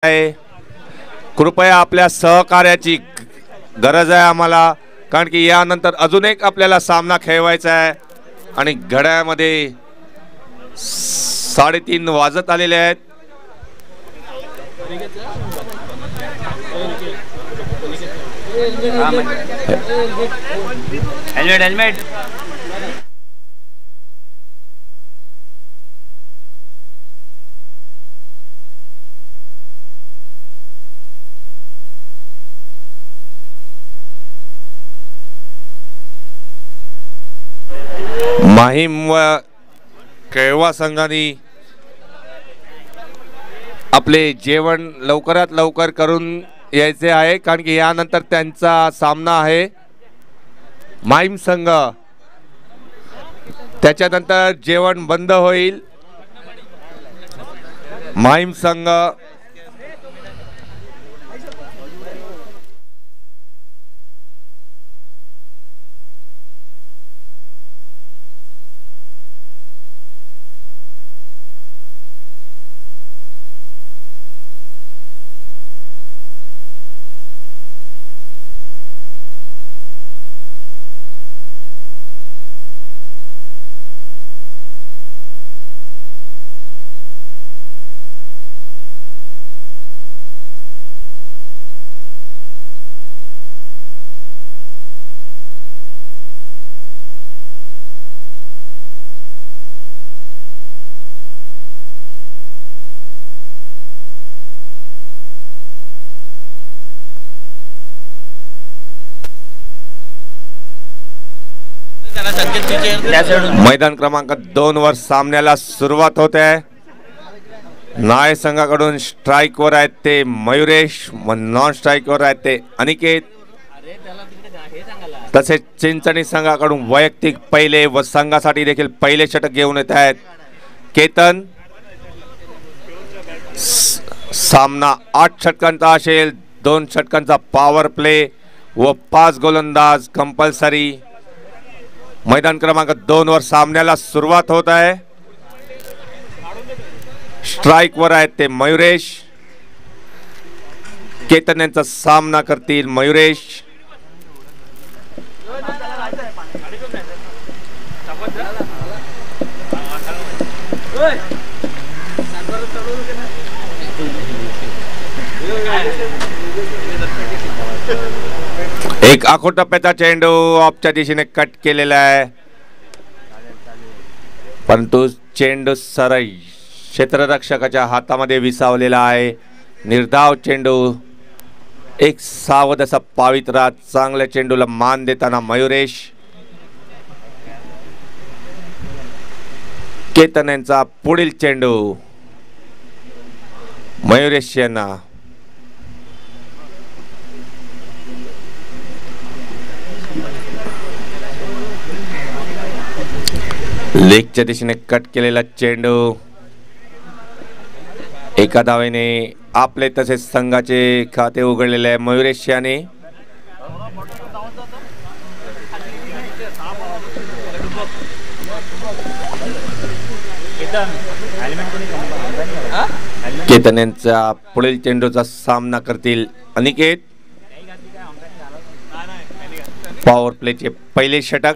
आहे, कृपया आपल्या सहकार्याची गरज आहे आम्हाला, कारण की यानंतर अजून एक आपल्याला सामना खेळवायचा आहे आणि घड्याळामध्ये 3:30 वाजत आलेले आहेत. हेल्मेट माहीम व केळवा संघाने आपले जेवण लवकरात लवकर करून यायचे आहे, कारण की यानंतर त्यांचा सामना आहे माहीम संघ. त्याच्यानंतर जेवण बंद होईल. माहीम संघ मैदान क्रमांक 2 वर सामन्याला सुरुवात होते आहे. नाय संघाकडून स्ट्राइक वर आहेत ते मयुरेश व नॉन स्ट्राइक वर आहेत ते अनिकेत. तसेच चिंचणी संघाकडून वैयक्तिक पहिले व संघासाठी देखील पहिले षटक घेऊन येत आहेत केतन. सामना 8 षटकांचा असेल, 2 षटकांचा पॉवर प्ले व 5 गोलंदाज कंपल्सरी. मैदान क्रमांक 2 वर सामन्याला सुरुवात होत आहे. स्ट्राइक वर आहेत ते मयुरेश. केतन यांचा सामना करतील मयुरेश. एक आखो टप्प्याचा चेंडू ऑफच्या दिशेने कट केलेला आहे, परंतु चेंडू सरळ क्षेत्ररक्षकाच्या हातामध्ये विसावलेला आहे. निर्धाव चेंडू. एक सावध असा पावित्रा. चांगल्या चेंडूला मान देताना मयुरेश. केतन यांचा पुढील चेंडू मयुरेश यांना. लेगच्या दिशेने कट केलेला चेंडू. एका धावेने आपले तसेच संघाचे खाते उघडलेले आहे मयुरेश याने. केतन यांचा पुढील चेंडूचा सामना करतील अनिकेत. पॉवर प्लेचे पहिले षटक.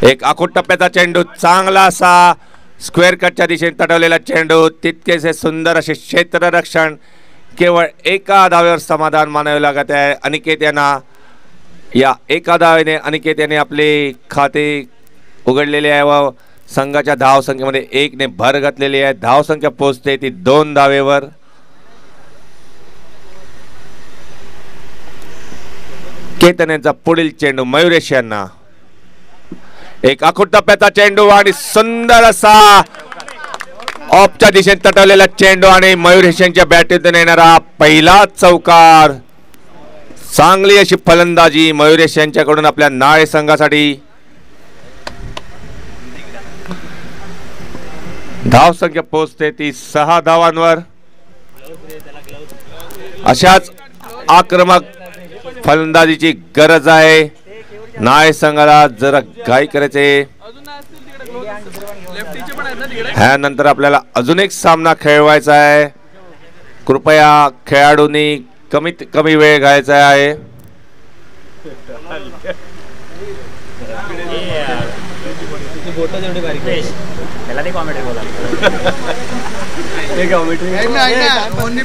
एक आखूट टप्प्याचा चेंडू. चांगला असा स्क्वेअर कटच्या दिशेने तटवलेला चेंडू. तितकेसे सुंदर असे क्षेत्ररक्षण. केवळ एका धावेवर समाधान मानावे लागत आहे अनिकेत यांना. या एका धावेने अनिकेत यांनी आपले खाते उघडलेले आहे व संघाच्या धावसंख्येमध्ये 1 ने भर घातलेली आहे. धावसंख्या पोहोचते ती 2 धावेवर. केतन यांचा पुढील चेंडू मयुरेश यांना. एक आखूट टप्प्याचा चेंडू आणि सुंदर असा ऑफच्या दिशेने तटवलेला चेंडू आणि मयुरेश यांच्या बॅटीतून येणारा पहिला चौकार. चांगली अशी फलंदाजी मयुरेश यांच्याकडून आपल्या नाळे संघासाठी. धावसंख्या पोहोचते ती 6 धावांवर. अशाच आक्रमक फलंदाजीची गरज आहे. नाय संघाला जरा घाई करायचे. ह्यानंतर आपल्याला अजून एक सामना खेळवायचा आहे. कृपया खेळाडूंनी कमीत कमी वेळ घ्यायचा आहे.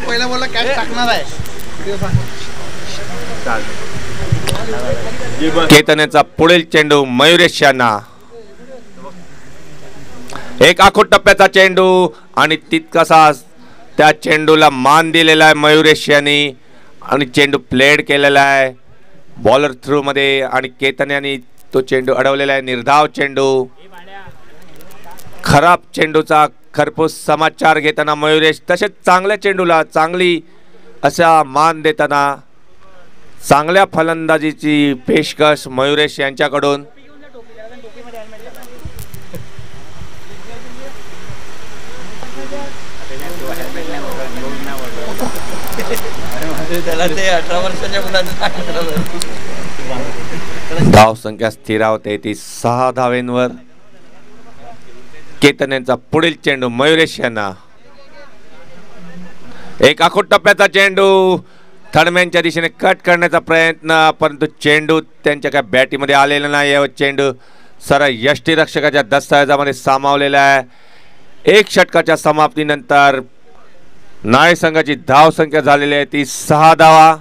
पहिला बोला कॅच टाकणार आहे. केतनचा पुढील चेंडू मयुरेश यांना. एक आखूड टप्प्याचा चेंडू आणि तितकासा त्या चेंडूला मान दिलेला आहे मयुरेश यांनी आणि चेंडू प्लेड केलेला आहे बॉलर थ्रू मध्ये आणि केतन यांनी तो चेंडू अडवलेला आहे. निर्धाव चेंडू. खराब चेंडूचा खरपूस समाचार घेताना मयुरेश, तसेच चांगल्या चेंडूला चांगली असा मान देताना चांगल्या फलंदाजीची पेशकश मयुरेश यांच्याकडून. धाव संख्या स्थिरावते ती 6 धावेंवर. केतन यांचा पुढील चेंडू मयुरेश यांना. एक आखूड टप्प्याचा चेंडू थर्डमॅनच्या दिशेने कट करण्याचा प्रयत्न, परंतु चेंडू त्यांच्या काय बॅटीमध्ये आलेला नाही. चेंडू सरळ यष्टीरक्षकाच्या दस्तावेजामध्ये सामावलेला आहे. एक षटकाच्या समाप्तीनंतर नाय संघाची धाव संख्या झालेली आहे ती 6 धावा.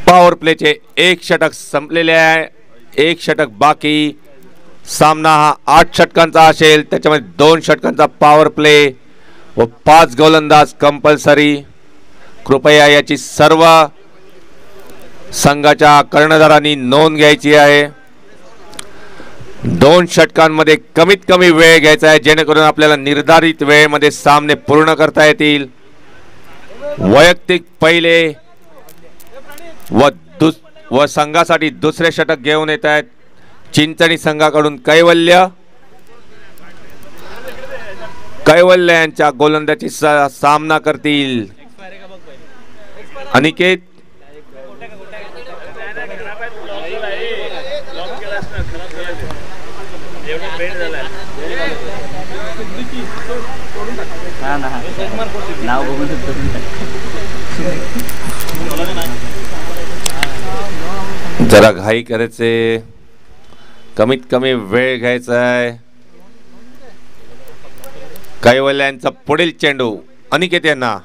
पॉवर प्लेचे एक षटक संपलेले आहे. एक षटक बाकी. सामना हा 8 षटकांचा असेल, त्याच्यामध्ये 2 षटकांचा पॉवर प्ले व 5 गोलंदाज कंपल्सरी. कृपया याची सर्व संघाच्या कर्णधारांनी नोंद घ्यायची आहे. 2 षटकांमध्ये कमीत कमी वेळ घ्यायचा आहे, जेणेकरून आपल्याला निर्धारित वेळेमध्ये सामने पूर्ण करता येतील. वैयक्तिक पहिले व संघासाठी दुसरे षटक घेऊन येत आहेत चिंचणी संघाकडून कैवल्य. कैवल्य यांच्या गोलंदाजी सामना करतील अनिकेत. जरा घाई करायचे, कमीत कमी वेळ घ्यायचा आहे. कैवल्य यांचा पुढील चेंडू अनिकेत यांना.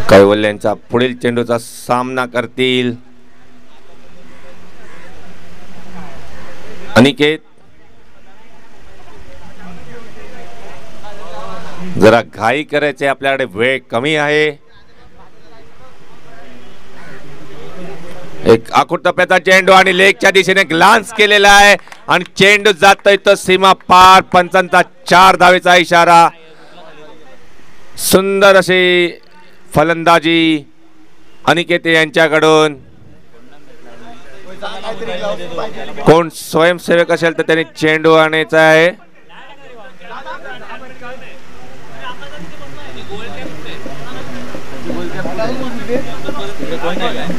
कैवल्य यांचा पुढील चेंडूचा सामना करतील अनिकेत. जरा घाई करायचे, आपल्याकडे वेळ कमी आहे. एक आखूड टप्प्याचा चेंडू आणि लेगच्या दिशेने ग्लान्स केलेला आहे आणि चेंडू जातोय तो सीमा पार. पंचांचा 4 धावेचा इशारा. सुंदर अशी फलंदाजी अनिकेत यांच्याकडून. कोण स्वयंसेवक असेल तर त्यांनी चेंडू आणायचा आहे.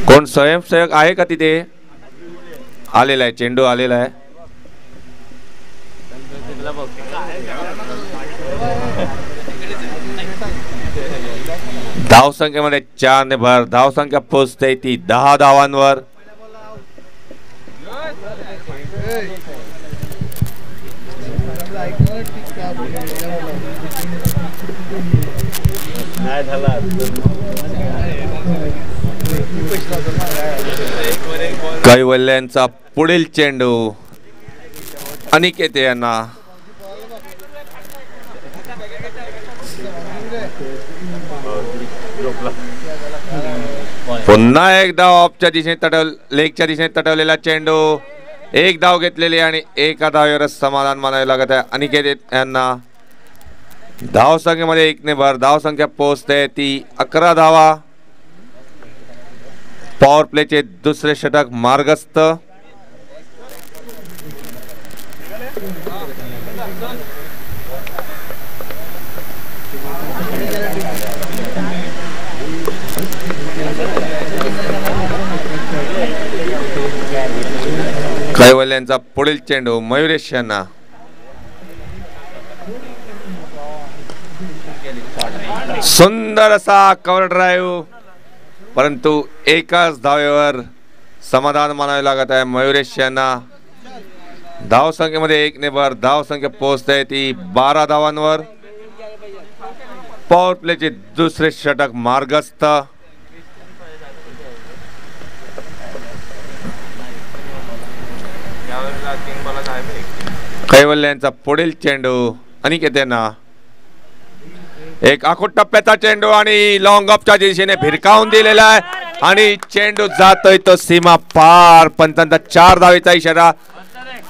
कोण स्वयंसेवक आहे का तिथे? आलेला आहे, चेंडू आलेला आहे. धाव संख्येमध्ये 4 ने भर. धाव संख्या पोहोचते ती 10 धावांवर. कैवल्य यांचा पुढील चेंडू अनिकेत यांना. पुन्हा एक धाव ऑफच्या दिशेने लेगच्या दिशेने तटवलेला चेंडू. एक धाव घेतलेली आणि एका धावेवरच समाधान मानावे लागत आहे अनिकेत यांना. धाव संख्येमध्ये 1 ने भर. धाव संख्या पोहोचते ती 11 धावा. पॉवर प्लेचे दुसरे षटक मार्गस्थ. कैवल्यांचा पुढील चेंडू मयुरेश यांना. सुंदर असा कव्हर ड्राईव्ह, परंतु एकाच धावेवर समाधान मानावे लागत आहे मयुरेश यांना. धाव संख्येमध्ये 1 ने भर. धाव संख्या पोहोचते ती 12 धावांवर. पॉवर प्लेचे दुसरे षटक मार्गस्थ. कैवल्यांचा पुढील चेंडू अनिकेत यांना. एक आखूट टप्प्याचा चेंडू आणि लॉंग ऑफच्या दिशेने भिरकावून दिलेला आहे आणि चेंडू जातोय तो सीमा पार. पंचांचा 4 धावेचा इशारा.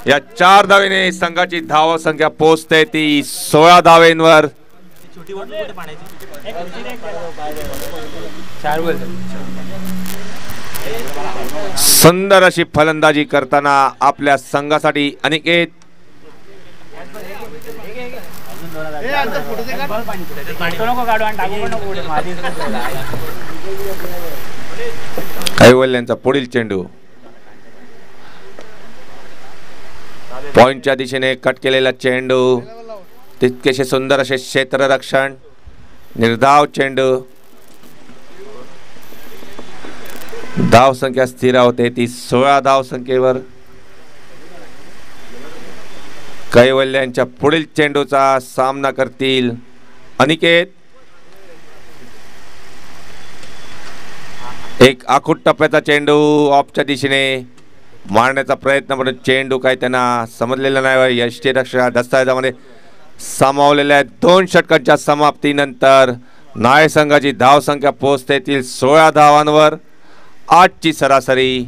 या 4 धावेने संघाची धाव संख्या पोहोचते ती 16 धावेंवर. सुंदर अशी फलंदाजी करताना आपल्या संघासाठी अनिकेत कैवल्यांचा पुढील चेंडू पॉइंटच्या दिशेने कट केलेला चेंडू. तितकेसे सुंदर असे क्षेत्ररक्षण. निर्धाव चेंडू. धाव संख्या स्थिर होते ती 16 धाव संख्येवर. कैवल्यांच्या पुढील चेंडूचा सामना करतील अनिकेत. एक आखूट टप्प्याचा चेंडू ऑफच्या दिशेने मारण्याचा प्रयत्न, पण चेंडू काही त्यांना समजलेला नाही. यष्टीरक्षक दस्तावेजामध्ये सामावलेल्या 2 षटकांच्या समाप्तीनंतर नाय संघाची धाव संख्या पोहोचते ती 16 धावांवर. 8ची सरासरी.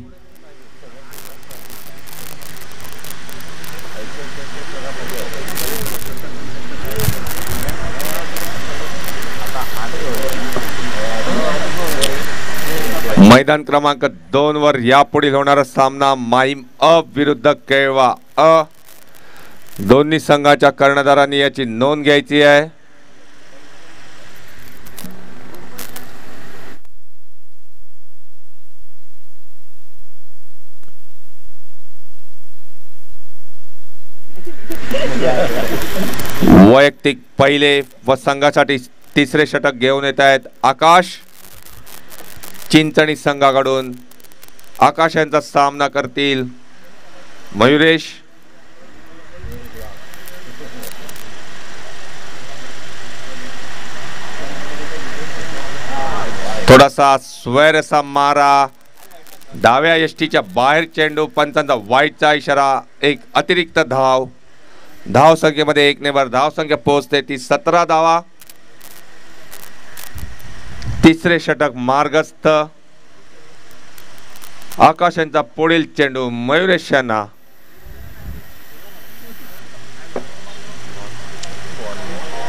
मैदान क्रमांक 2 वर यापुढील होणारा सामना माहीम अ विरुद्ध केळवा अ. दोन्ही संघाच्या कर्णधारांनी याची नोंद घ्यायची आहे. वैयक्तिक पहिले व संघासाठी तिसरे षटक घेऊन येत आहेत आकाश. चिंचणी संघाकडून आकाश यांचा सामना करतील मयुरेश. थोडासा स्वैर असा मारा. डाव्या यष्टीच्या बाहेर चेंडू. पंचांचा वाईटचा इशारा. एक अतिरिक्त धाव. धाव संख्येमध्ये 1 ने भर. धाव संख्या पोहोचते ती 17 धावा. तिसरे षटक मार्गस्थ. आकाश यांचा पुढील चेंडू मयुरेश यांना.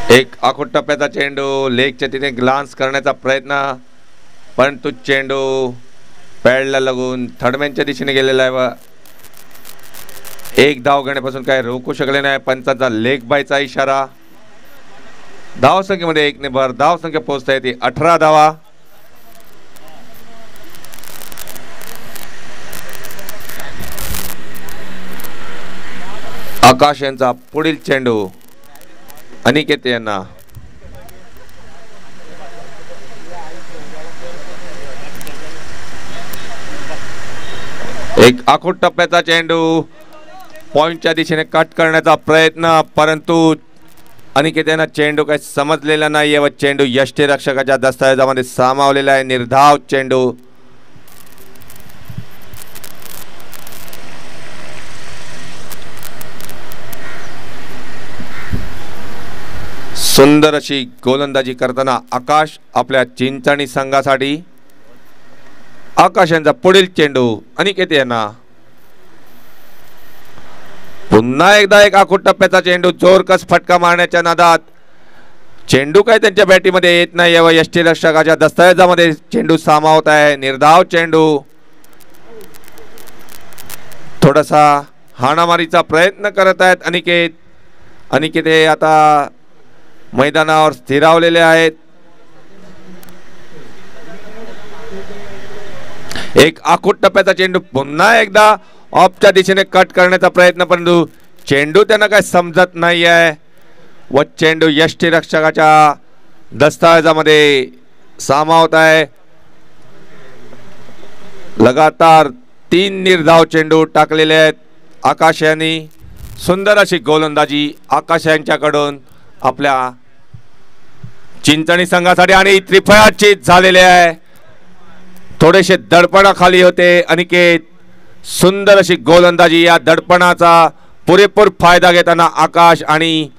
एक आखूट टप्प्याचा चेंडू. लेगच्या तिथे ग्लान्स करण्याचा प्रयत्न, परंतु चेंडू पॅडला लागून थर्डमॅनच्या दिशेने गेलेला आहे व एक धाव घेण्यापासून काय रोखू शकले नाही. पंचांचा लेग बायचा इशारा. धाव संख्येमध्ये 1 ने भर. धाव संख्या पोहोचता येते 18 धावा. आकाश यांचा पुढील चेंडू अनिकेत यांना. एक आखूट टप्प्याचा चेंडू. पॉइंटच्या दिशेने कट करण्याचा प्रयत्न, परंतु अनिकेत यांना चेंडू काही समजलेला नाहीये व चेंडू यष्टीरक्षकाच्या दस्तावेजामध्ये सामावलेला आहे. निर्धाव चेंडू. सुंदर अशी गोलंदाजी करताना आकाश आपल्या चिंचणी संघासाठी. आकाश यांचा पुढील चेंडू अनिकेत यांना. पुन्हा एकदा एक आखूट टप्प्याचा चेंडू. जोरकस फटका मारण्याच्या नादात चेंडू काय त्यांच्या बॅटीमध्ये येत नाही व यष्टीरक्षकाच्या दस्तावेजामध्ये चेंडू सामावत आहे. निर्धाव चेंडू. थोडासा हाणामारीचा प्रयत्न करत आहेत अनिकेत. अनिकेत हे आता मैदानावर स्थिरावलेले आहेत. एक आखूट टप्प्याचा चेंडू पुन्हा एकदा ऑफच्या दिशेने कट करण्याचा प्रयत्न, परंतु चेंडू त्यांना काय समजत नाही आहे व चेंडू यष्टीरक्षकाच्या दस्तावेजामध्ये सामावत आहे. लगातार 3 निर्धाव चेंडू टाकलेले आहेत आकाश यांनी. सुंदर अशी गोलंदाजी आकाश यांच्याकडून आपल्या चिंचणी संघासाठी आणि त्रिफळाची झालेले आहे. थोडेसे दडपणाखाली होते अनिकेत. सुंदर अशी गोलंदाजी. या दडपणाचा पुरेपूर फायदा घेताना आकाश आणि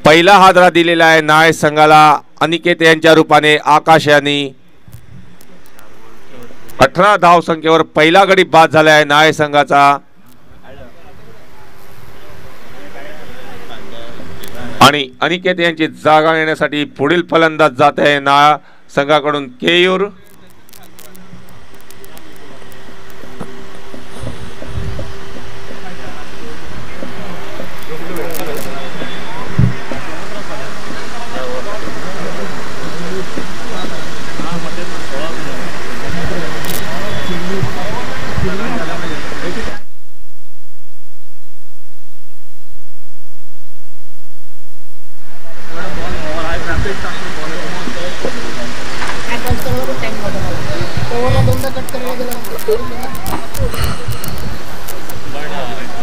पहिला हादरा दिलेला आहे नाळे संघाला अनिकेत यांच्या रूपाने. आकाश यांनी 18 धाव संख्येवर पहिला गडी बाद झाला आहे नाळे संघाचा. आणि अनिकेत यांची जागा येण्यासाठी पुढील फलंदाज जात आहे नाळ संघाकडून केयूर.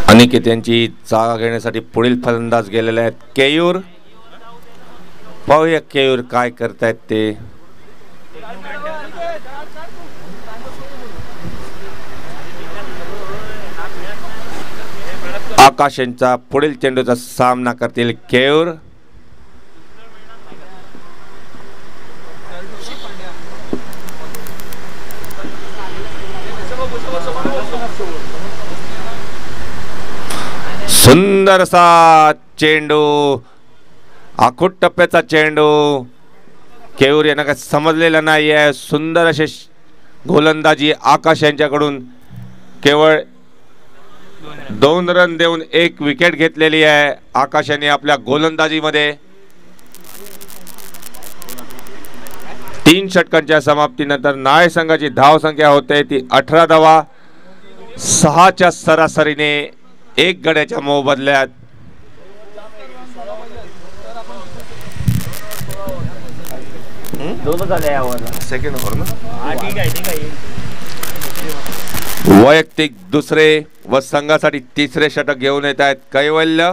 अनिकेत यांची जागा घेण्यासाठी पुढील फलंदाज गेलेले आहेत केयूर. पाहूया केयूर काय करतायत ते. आकाश यांचा पुढील चेंडूचा सामना करतील केयूर. सुंदरसा चेंडू. आखूट टप्प्याचा चेंडू. केयूर यांना काय समजलेला नाही आहे. सुंदर असे गोलंदाजी आकाश यांच्याकडून. केवळ 2 रन देऊन 1 विकेट घेतलेली आहे आकाश यांनी आपल्या गोलंदाजीमध्ये. 3 षटकांच्या समाप्तीनंतर नाळे संघाची धाव संख्या होते ती 18 धावा. 6च्या सरासरीने 1 गड्याच्या मोबदल्यात. सेकंड ओव्हर ना. वैयक्तिक दुसरे व संघासाठी तिसरे षटक घेऊन येत आहेत कैवल्य.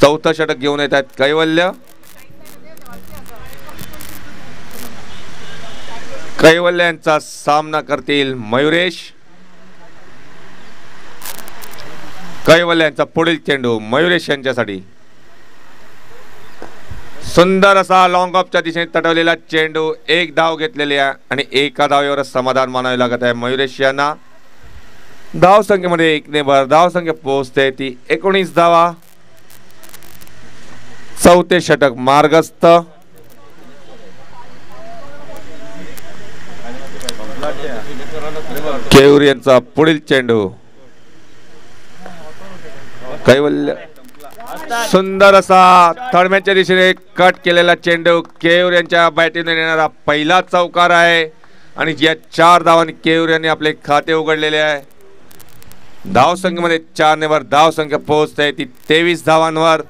चौथं षटक घेऊन येत आहेत कैवल्य. कैवल्य यांचा सामना करतील मयुरेश. कैवल्य यांचा पुढील चेंडू मयुरेश यांच्यासाठी. सुंदर असा लॉंग ऑफच्या दिशेने तटवलेला चेंडू. 1 धाव घेतलेली आहे आणि 1 धावेवरच समाधान मानावे लागत आहे मयुरेश यांना. धाव संख्येमध्ये 1 ने भर. धाव संख्या पोहोचते ती 19 धावा. चौथे षटक मार्गस्थ. केयूर यांचा पुढील चेंडू. कैवल्य. सुंदर असा थर्डमॅनच्या दिशेने कट केलेला चेंडू. केयूर यांच्या बॅटीने येणारा पहिला चौकार आहे आणि या 4 धावांनी केयूर यांनी आपले खाते उघडलेले आहे. धाव संख्येमध्ये 4 ने भर. धाव संख्या पोहोचते ती 23 धावांवर.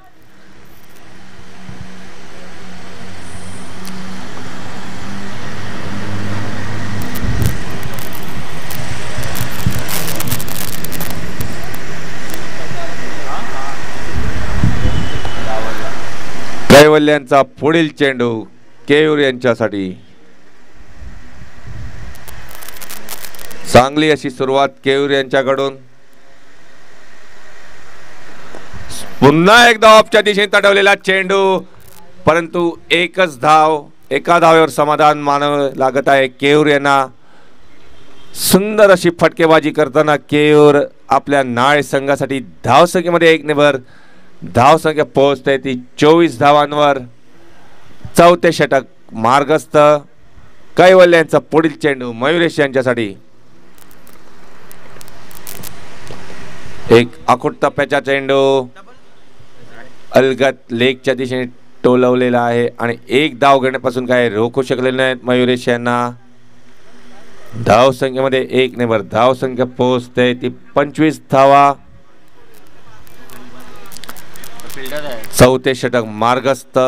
कैवल्यांचा पुढील चेंडू केयूर यांच्यासाठी. चांगली अशी सुरुवात केयूर यांच्याकडून. पुन्हा एकदा ऑफच्या दिशेने तटवलेला चेंडू, परंतु 1च धाव. 1 धावेवर समाधान मानावं लागत आहे केयूर यांना. सुंदर अशी फटकेबाजी करताना केयूर आपल्या नाळे संघासाठी धाव संख्येमध्ये 1 ने भर. धावसंख्या पोहोचते ती 24 धावांवर. चौथे षटक मार्गस्थ. कैवल्य यांचा पुढील चेंडू मयुरेश यांच्यासाठी. एक आखूट टप्प्याचा चेंडू अलगत लेगच्या दिशेने टोलवलेला आहे आणि एक धाव घेण्यापासून काय रोखू शकलेले नाहीत मयुरेश यांना. धावसंख्येमध्ये 1 ने भर धावसंख्या पोहोचते ती 25 धावा. चौथे षटक मार्गस्थ.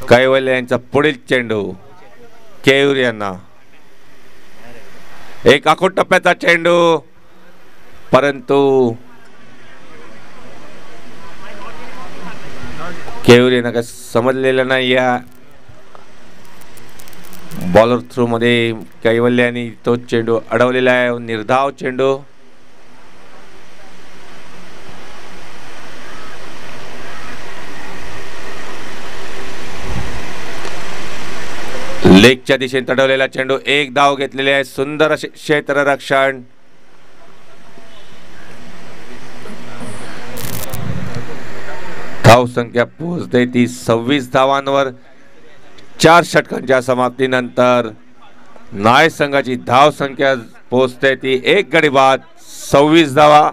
कैवल्य यांचा पुढील चेंडू केयूर यांना. एक आखूट टप्प्याचा चेंडू परंतु केयूर यांना काय समजलेलं नाही. या बॉलर थ्रू मध्ये कैवल्याने तो चेंडू अडवलेला आहे. निर्धाव चेंडू. लेगच्या दिशेने तडवलेला चेंडू. एक धाव घेतलेली आहे. सुंदर असे क्षेत्ररक्षण. धाव संख्या पोहोचते ती 26 धावांवर. 4 षटकांच्या समाप्तीनंतर नाय संघाची धाव संख्या पोहोचते ती 1 गडी बाद 26 धावा.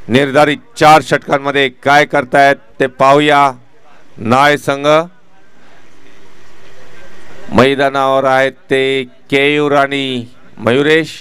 निर्धारित 4 षटकांमध्ये काय करतायत ते पाहूया. नाय संघ मैदानावर आहेत ते केयूर आणि मयुरेश.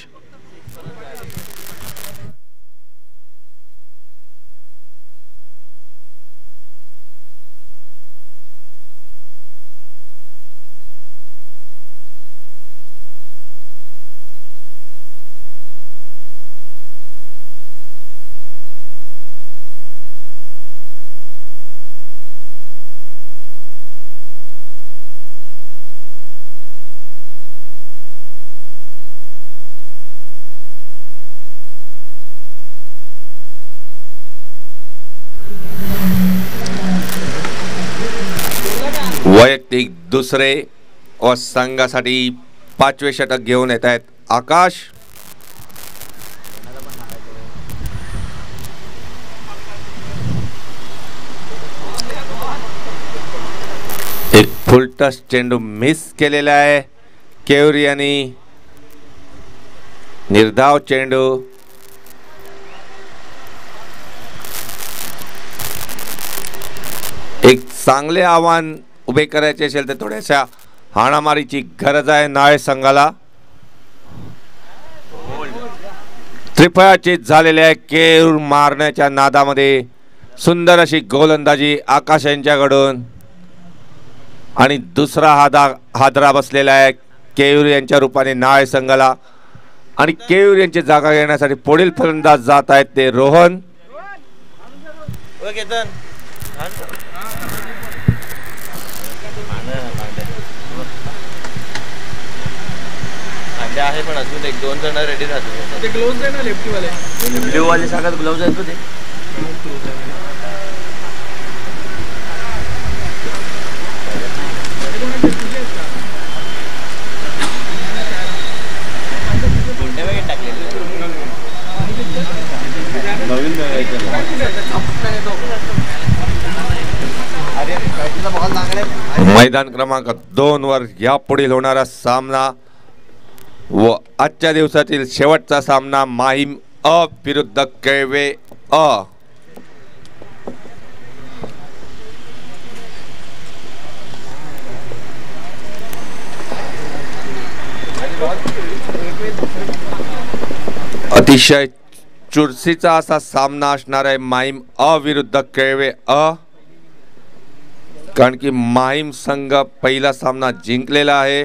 वैयक्तिक दुसरे व संघासाठी 5वे षटक घेऊन येत आहेत आकाश. एक फुल टच चेंडू मिस केलेला आहे केयूर यांनी. निर्धाव चेंडू. एक चांगले आव्हान उभे करायचे असेल तर थोड्याशा हाणामारीची गरज आहे नाय संघाला. त्रिफळाचीत झालेले आहे केयूर मारण्याच्या नादामध्ये. सुंदर अशी गोलंदाजी आकाश यांच्याकडून आणि दुसरा हादरा बसलेला आहे केयूर यांच्या रूपाने नाय संघाला. आणि केयूर यांची जागा घेण्यासाठी पुढील फलंदाज जात आहेत ते रोहन. आहे पण अजून 1-2 जण रेडी राहतात. ते ग्लोव्ज आहे ना लेफ्टी वाले. ब्ल्यू वाले सांगत ग्लोव्ज आहेत ते. कोणत्या वेळी टाकलेले नवीन मैदान क्रमांक 2 वर या पुढील होणारा सामना व आजच्या दिवसातील शेवटचा सामना माहीम अ विरुद्ध कैवे अ. अतिशय चुरशीचा असा सामना असणार आहे माहीम अ विरुद्ध कैवे अ. कारण की माहीम संघ पहिला सामना जिंकलेला आहे.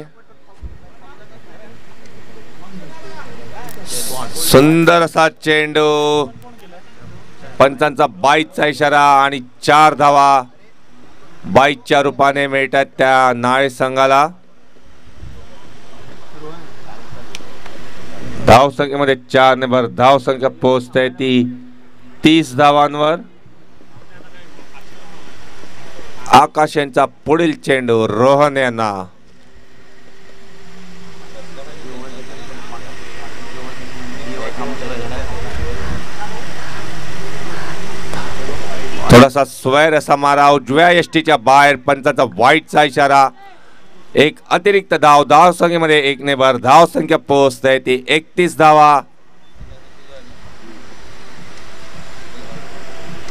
सुंदर असा चेंडू. पंचांचा 22चा इशारा आणि 4 धावा 22च्या रूपाने मिळतात त्या नाय संघाला. धावसंख्येमध्ये 4 ने भर धावसंख्या पोहोचते ती 30 धावांवर. आकाश यांचा पुढील चेंडू रोहन यांना. असा स्वैर असा मारा उजव्या यष्टीच्या बाहेर, पंचाचा वाईटचा इशारा. एक अतिरिक्त धाव धावसंख्येमध्ये 1 ने भर धावसंख्या पोहोचते ती 31 धावा.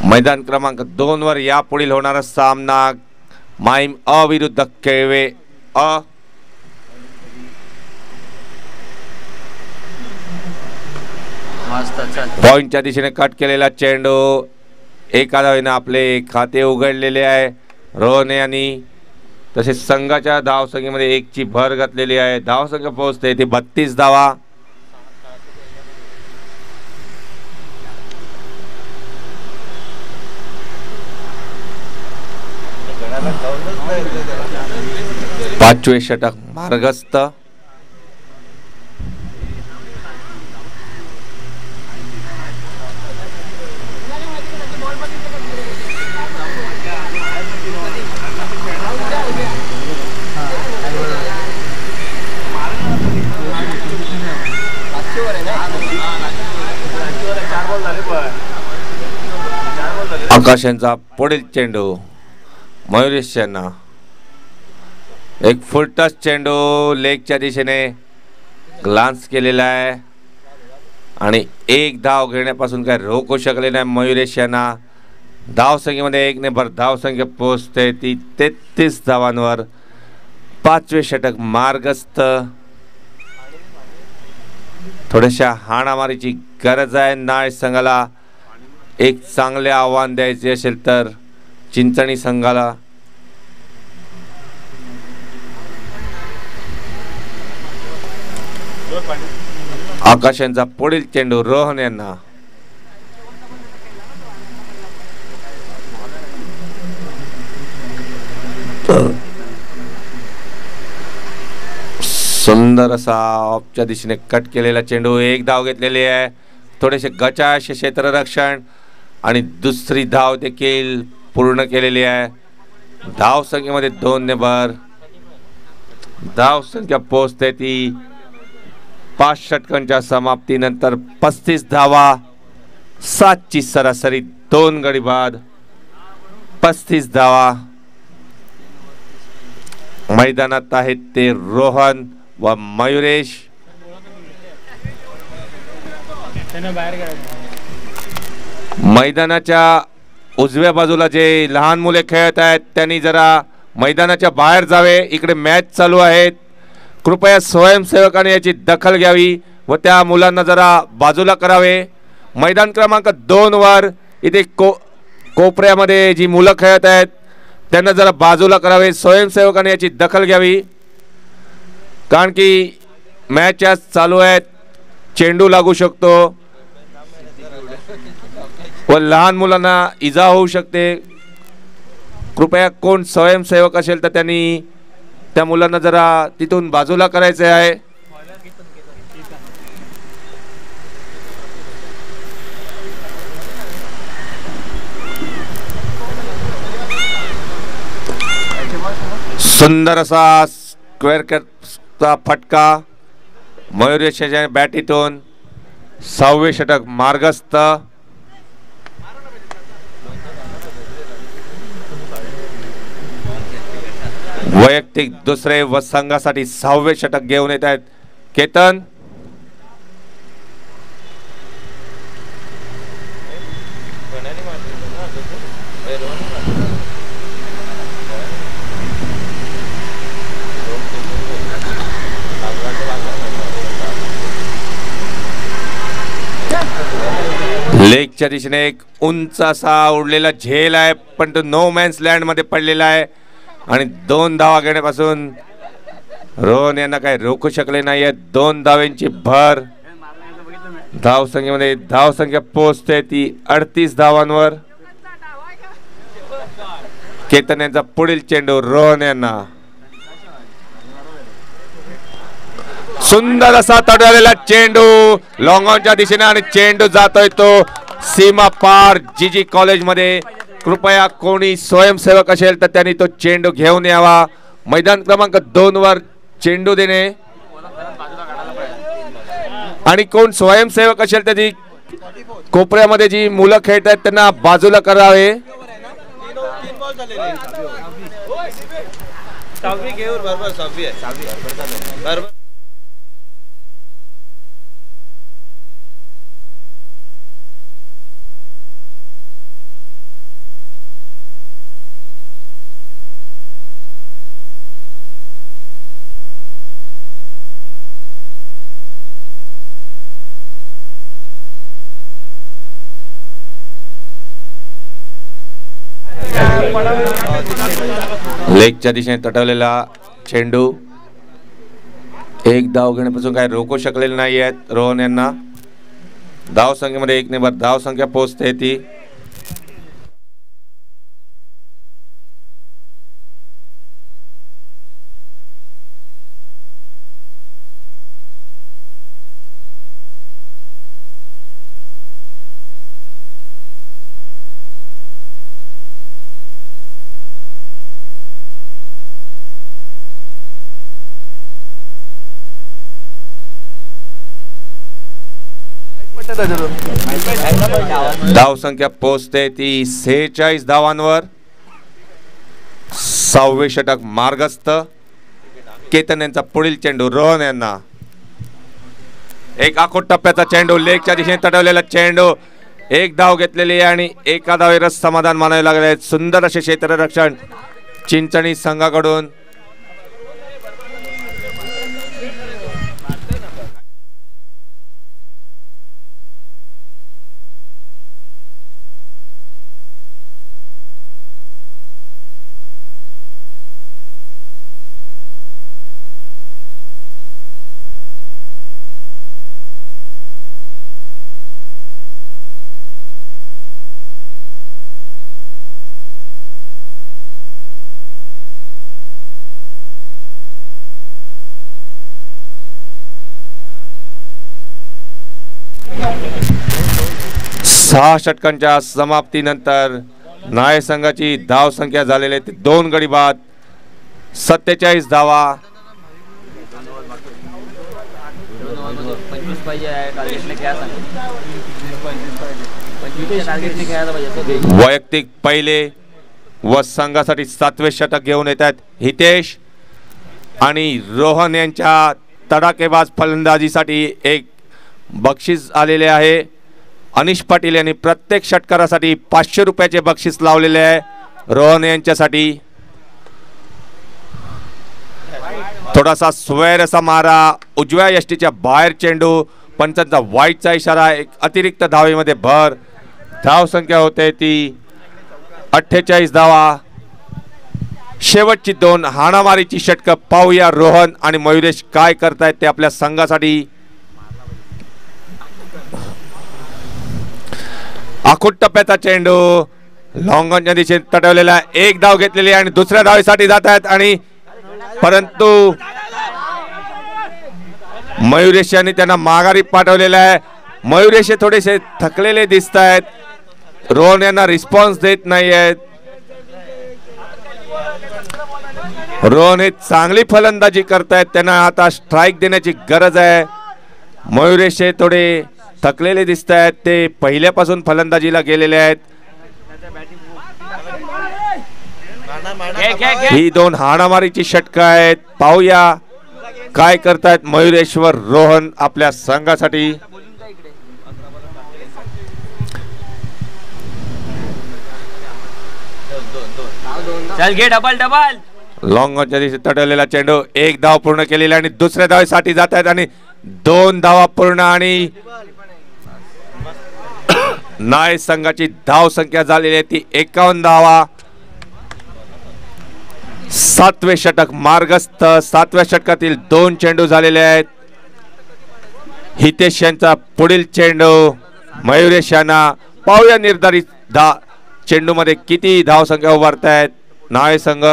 मैदान क्रमांक 2 वर यापुढील होणारा सामना माहीम अ विरुद्ध केळवे अ. पॉइंटच्या दिशेने कट केलेला चेंडू. एका धावेने आपले खाते उघडलेले आहे रोहन यांनी. तसेच संघाच्या धावसंख्येमध्ये 1 ची भर घातलेली आहे. धावसंख्या पोहोचते ती 32 धावा. पाचवे षटक मार्गस्थ. आकाश यांचा पुढील चेंडू मयुरेश यांना. एक फुल टच चेंडू लेगच्या दिशेने ग्लान्स केलेला आहे आणि 1 धाव घेण्यापासून काय रोखू शकले नाही मयुरेश यांना. धावसंख्येमध्ये 1 ने भर धावसंख्या पोहोचते ती 33 धावांवर. 5वे षटक मार्गस्थ. थोड्याशा हाणामारीची गरज आहे नाळ संघाला. एक चांगले आव्हान द्यायचे असेल तर चिंचणी संघाला. आकाश यांचा पुढील चेंडू रोहन यांना. सुंदर असा ऑफच्या दिशेने कट केलेला चेंडू. 1 धाव घेतलेली आहे. थोडेसे गचाश क्षेत्ररक्षण आणि दुसरी धाव देखील पूर्ण केलेली आहे. धावसंख्येमध्ये 2 ने भर धावसंख्या पोहोचते ती 5 षटकांच्या समाप्तीनंतर 35 धावा. 7 ची सरासरी 2 गडी बाद 35 धावा. मैदानात आहेत ते रोहन व मयुरेश. मैदानाच्या उजव्या बाजूला जे लहान मुले खेळत आहेत त्यांनी जरा मैदानाच्या बाहेर जावे. इकडे मॅच चालू आहेत. कृपया स्वयंसेवकाने याची दखल घ्यावी व त्या मुलांना जरा बाजूला करावे. मैदान क्रमांक 2 वर इथे कोपऱ्यामध्ये जी मुलं खेळत आहेत त्यांना जरा बाजूला करावे. स्वयंसेवकाने याची दखल घ्यावी कारण की मॅच चालू आहेत. चेंडू लागू शकतो व लहान मुलांना इजा होऊ शकते. कृपया कोण स्वयंसेवक असेल तर त्यांनी त्या मुलांना जरा तिथून बाजूला करायचे आहे. सुंदर असा स्क्वेअर कटचा फटका मयुरेशच्या बॅटीतून. 6वे षटक मार्गस्थ. वैयक्तिक दुसरे व संघासाठी 6वे षटक घेऊन येत आहेत केतन. लेगच्या दिशेने एक उंच असा उडलेला झेल आहे पण तो नो मॅन्स लँड मध्ये पडलेला आहे आणि 2 धावा घेण्यापासून रोहन यांना काही रोखू शकले नाही. 2 धावांची भर. धावसंख्येमध्ये धावसंख्या पोहोचते ती 38 धावांवर. केतन यांचा पुढील चेंडू रोहन यांना. सुंदर असा तडवलेला चेंडू लॉंग ऑनच्या दिशेने आणि चेंडू जातोय तो सीमा पार जीजी कॉलेज मध्ये. कृपया कोणी स्वयंसेवक असेल तर त्यांनी तो चेंडू घेऊन यावा. मैदान क्रमांक 2 वर चेंडू देणे आणि कोण स्वयंसेवक असेल त्याची कोपऱ्यामध्ये जी मुलं खेळत आहेत त्यांना बाजूला करावे. सहावी घेऊन बरोबर 6वी आहे बरोबर. लेगच्या दिशेने तटवलेला चेंडू एक धाव घेण्यापासून काय रोखू शकलेले नाही आहेत रोहन यांना. धाव संख्येमध्ये 1 ने भर धाव संख्या पोहोचते ती. धाव संख्या पोहोचते ती 46 धावांवर. 6वे षटक मार्गस्थ. केतन यांचा पुढील चेंडू रोहन यांना. एक आखूड टप्प्याचा चेंडू लेगच्या दिशेने तटवलेला चेंडू. एक धाव घेतलेली आहे आणि एका धावेवर समाधान मानावे लागले. सुंदर असे क्षेत्ररक्षण चिंचणी संघाकडून. सहा षटकांच्या समाप्तीनंतर नाय संघाची धाव संख्या झालेली आहे 2 गडी बाद. 47 धावा. 25 पाहिजे टार्गेटने खेळायला पाहिजे. वैयक्तिक पहिले व संघासाठी 7वे षटक घेऊन येतात हितेश आणि रोहन यांच्या तडाखेबाज फलंदाजीसाठी एक बक्षीस आलेले आहे. अनिश पाटील यांनी प्रत्येक षटकारासाठी 500 रुपयाचे बक्षीस लावलेले आहे रोहन यांच्यासाठी. थोडासा स्वैर असा मारा उजव्या यष्टीच्या बाहेर चेंडू. पंचांचा वाईटचा इशारा. एक अतिरिक्त धावेमध्ये भर. धाव संख्या होते ती 48 धावा. शेवटची 2 हाणामारीची षटकं पाहूया रोहन आणि मयुरेश काय करतायत ते आपल्या संघासाठी. आखूड टप्प्याचा चेंडू लॉंगॉनच्या दिशेने तटवलेला. एक धाव घेतलेली आणि दुसऱ्या धावेसाठी जात आहेत आणि परंतु मयुरेश यांनी त्यांना माघारी पाठवलेला आहे. मयुरेश थोडेसे थकलेले दिसत आहेत. रोहन यांना रिस्पॉन्स देत नाही आहेत. रोहन हे चांगली फलंदाजी करतायत. त्यांना आता स्ट्राइक देण्याची गरज आहे. मयुरेश हे थोडे थकलेले दिसत आहेत. ते पहिल्यापासून फलंदाजीला गेलेले आहेत. ही 2 हाणामारीची षटकं आहेत. पाहूया काय करतायत मयुरेश्वर रोहन आपल्या संघासाठी. चल घे डबल डबल. लॉंगॉनच्या दिशेने तटवलेला चेंडू. एक धाव पूर्ण केलेला आणि दुसऱ्या धावेसाठी जात आहेत आणि 2 धावा पूर्ण आणि नाय संघाची धाव संख्या झालेली आहे ती 51 धावा. 7वे षटक मार्गस्थ. 7व्या षटकातील 2 चेंडू झालेले आहेत. हितेश यांचा पुढील चेंडू मयुरेश यांना. पाहूया निर्धारित चेंडू मध्ये किती धाव संख्या उभारतायत नाय संघ.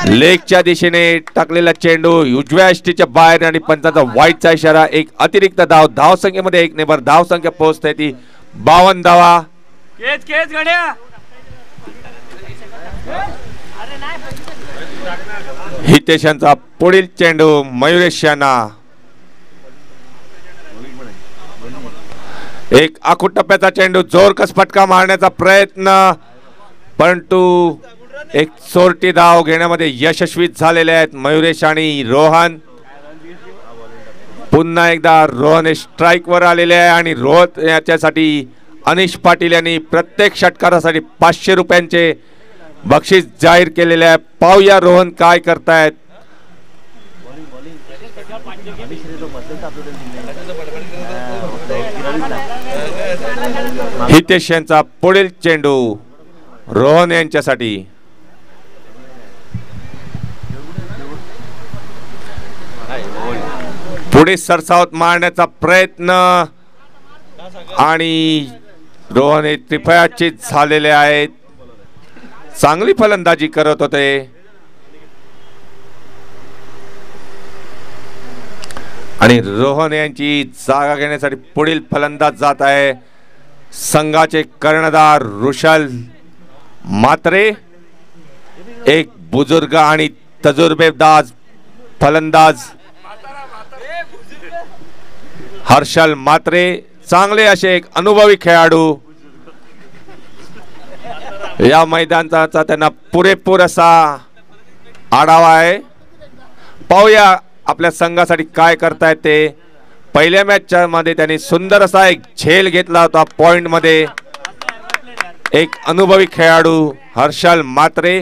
लेगच्या दिशेने टाकलेला चेंडू उजव्या यष्टीच्या बाहेर आणि पंचांचा वाईटचा इशारा. एक अतिरिक्त धाव. धाव संख्येमध्ये 1 ने भर धाव संख्या पोहोचते ती 52 धावा. हितेश यांचा पुढील चेंडू मयुरेश यांना. एक आखूड टप्प्याचा चेंडू. जोरकस फटका मारण्याचा प्रयत्न परंतु एक चोरटी धाव घेण्यामध्ये यशस्वी झालेले आहेत मयुरेश आणि रोहन. पुन्हा एकदा रोहन स्ट्राइक वर आलेले आहे आणि रोहन याच्यासाठी अनिश पाटील यांनी प्रत्येक षटकारासाठी 500 रुपयांचे बक्षीस जाहीर केलेले आहे. पाहूया रोहन काय करतायत. हितेश यांचा पुढील चेंडू रोहन यांच्यासाठी. पुढे सरसावत मारण्याचा प्रयत्न आणि रोहन हे त्रिफळाचीत झालेले आहेत. चांगली फलंदाजी करत होते. आणि रोहन यांची जागा घेण्यासाठी पुढील फलंदाज जात आहे संघाचे कर्णधार ऋषल मात्रे. एक बुजुर्ग आणि तजुर्बेदार फलंदाज हर्षल मात्रे. चांगले असे एक अनुभवी खेळाडू. या मैदानाचा त्यांना पुरेपूर असा आढावा आहे. पाहूया आपल्या संघासाठी काय करतायत ते. पहिल्या मॅचच्या मध्ये त्यांनी सुंदर असा एक झेल घेतला होता पॉइंट मध्ये. एक अनुभवी खेळाडू हर्षल मात्रे.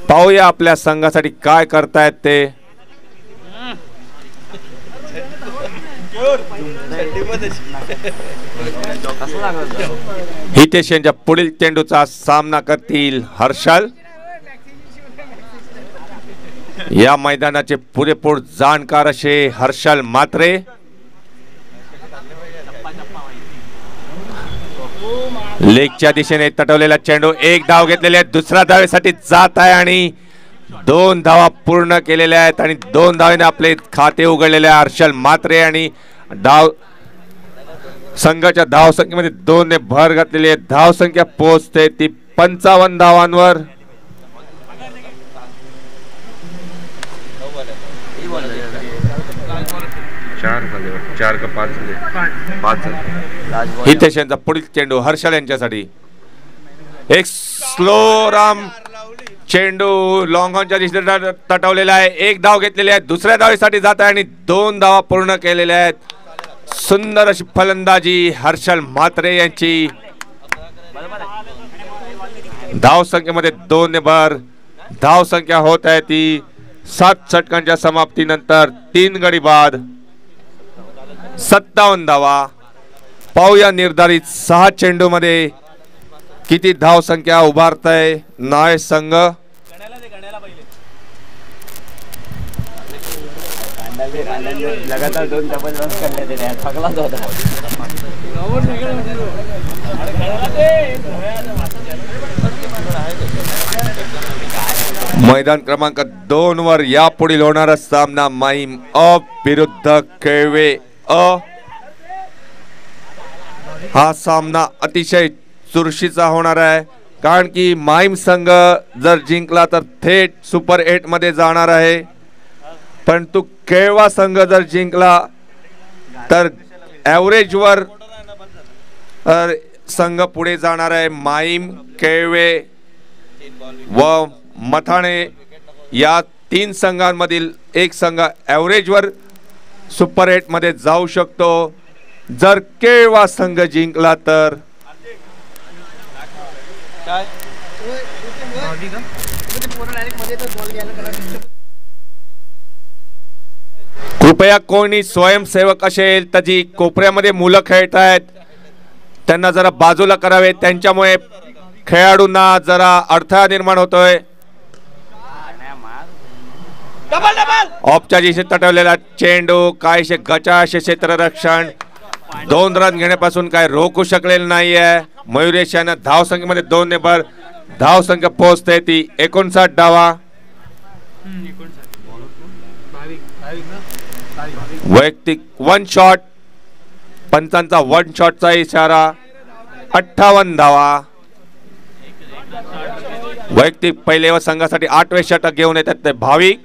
पाहूया आपल्या संघासाठी काय करतायत ते. हितेश यांच्या पुढील चेंडूचा सामना करतील हर्षल. या मैदानाचे पुरेपूर जाणकार असे हर्षल मात्रे. लेगच्या दिशेने तटवलेला चेंडू. एक धाव घेतलेली आहे. दुसऱ्या धावेसाठी जात आहे आणि 2 धावा पूर्ण केलेल्या आहेत आणि 2 धावेने आपले खाते उघडलेले आहे हर्षल मात्रे. आणि धाव संघाच्या धाव संख्येमध्ये 2 ने भर घातलेली आहे. धाव संख्या पोहोचते ती 55 धावांवर. हितेश यांचा पुढील चेंडू हर्षल यांच्यासाठी. एक स्लो राम चेंडू लॉंग ऑनच्या दिशेने तटवलेला आहे. एक धाव घेतलेली आहे. दुसऱ्या धावेसाठी जात आहे आणि 2 धावा पूर्ण केलेल्या आहेत. सुंदर अशी फलंदाजी हर्षल मात्रे यांची. धाव संख्येमध्ये 2 ने भर. धाव संख्या होत आहे ती 7 षटकांच्या समाप्तीनंतर 3 गडी बाद 57 धावा. पाहूया निर्धारित 6 चेंडू मध्ये किती धाव संख्या उभारताय नाय संघ. लगातार 2 डबल रन करण्यात आले. थकलाच होता. मैदान क्रमांक 2 वर यापुढील होणारा सामना माहीम अ विरुद्ध केळवे अ. हा सामना अतिशय चुरशीचा होणार आहे कारण की माहीम संघ जर जिंकला तर थेट सुपर 8 मध्ये जाणार आहे. परंतु केळवा संघ जर जिंकला तर ॲव्हरेज वर संघ पुढे जाणार आहे. माहीम, केळवे व मथाणे या 3 संघांमधील एक संघ ॲव्हरेज वर सुपर 8 मध्ये जाऊ शकतो. जर केळवा संघ जिंकला तर कृपया कोणी स्वयंसेवक असेल तर जी कोपऱ्यामध्ये मुलं खेळत आहेत त्यांना जरा बाजूला करावे. त्यांच्यामुळे खेळाडूंना जरा अडथळा निर्माण होतोय. ऑफच्या दिशेने तटवलेला चेंडू काहीशे गचाशे क्षेत्ररक्षण 2 रन घेण्यापासून काय रोखू शकलेलं नाहीये. मयुरेश यांना धाव संख्येमध्ये 2 ने भर. धाव संख्या पोहोचते ती 59 धावा. वैयक्तिक 1 शॉट. पंचांचा 1 शॉटचा इशारा. 58 धावा. वैयक्तिक पहिले व संघासाठी 8वे षटक घेऊन येतात ते भाविक.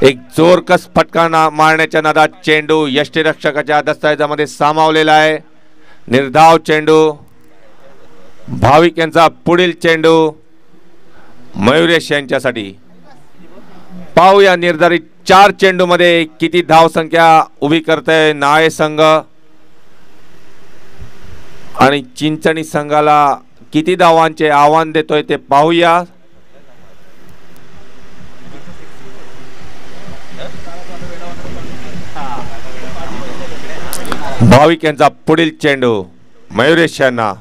एक जोरकस फटका मारण्याच्या नादात चेंडू यष्टीरक्षकाच्या दस्तावेजामध्ये सामावलेला आहे. निर्धाव चेंडू भाविक यांचा पुढील चेंडू मयुरेश यांच्यासाठी. पाहूया निर्धारित 4 चेंडू मध्ये किती धाव संख्या उभी करतोय नाळे संघ आणि चिंचणी संघाला किती धावांचे आव्हान देतोय ते पाहूया. भाविक यांचा पुढील चेंडू मयुरेश यांना.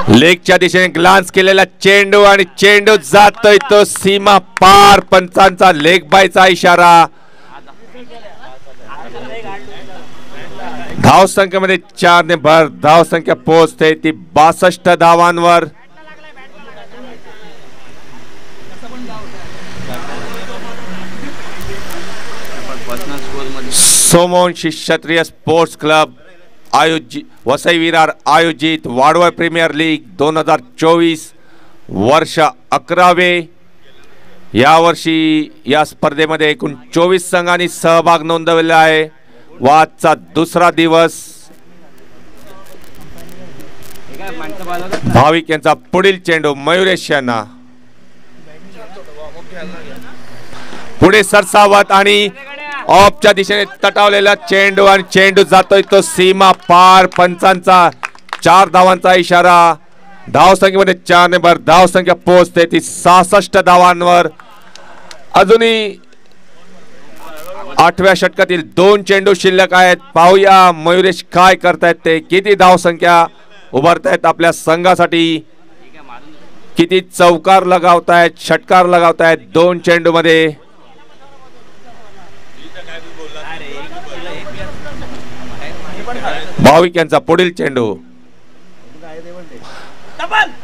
लेगच्या दिशेने ग्लान्स केलेला चेंडू आणि चेंडू जातोय तो सीमा पार. पंचांचा लेग बायचा इशारा. धाव संख्येमध्ये 4 ने भर धाव संख्या पोहोचते ती 62 धावांवर. सोमवंशी क्षत्रिय स्पोर्ट्स क्लब आयोजित वसई विरार आयोजित वाडवळ प्रीमियर लीग 2024 वर्ष 11वे. यावर्षी या स्पर्धेमध्ये एकूण 24 संघांनी सहभाग नोंदवलेला आहे व आजचा दुसरा दिवस. भाविक यांचा पुढील चेंडू मयुरेश यांना. पुढे सरसावत आणि ऑफच्या दिशेने तटावलेला चेंडू आणि चेंडू जातोय तो सीमा पार. पंचांचा 4 धावांचा इशारा. धाव संख्येमध्ये 4 ने भर धाव संख्या पोहोचते ती 66 धावांवर. अजूनही 8व्या षटकातील 2 चेंडू शिल्लक आहेत. पाहूया मयुरेश काय करतायत ते. किती धाव संख्या उभारतायत आपल्या संघासाठी. किती चौकार लगावतायत षटकार लगावतायत 2 चेंडू मध्ये. भाविक यांचा पुढील चेंडू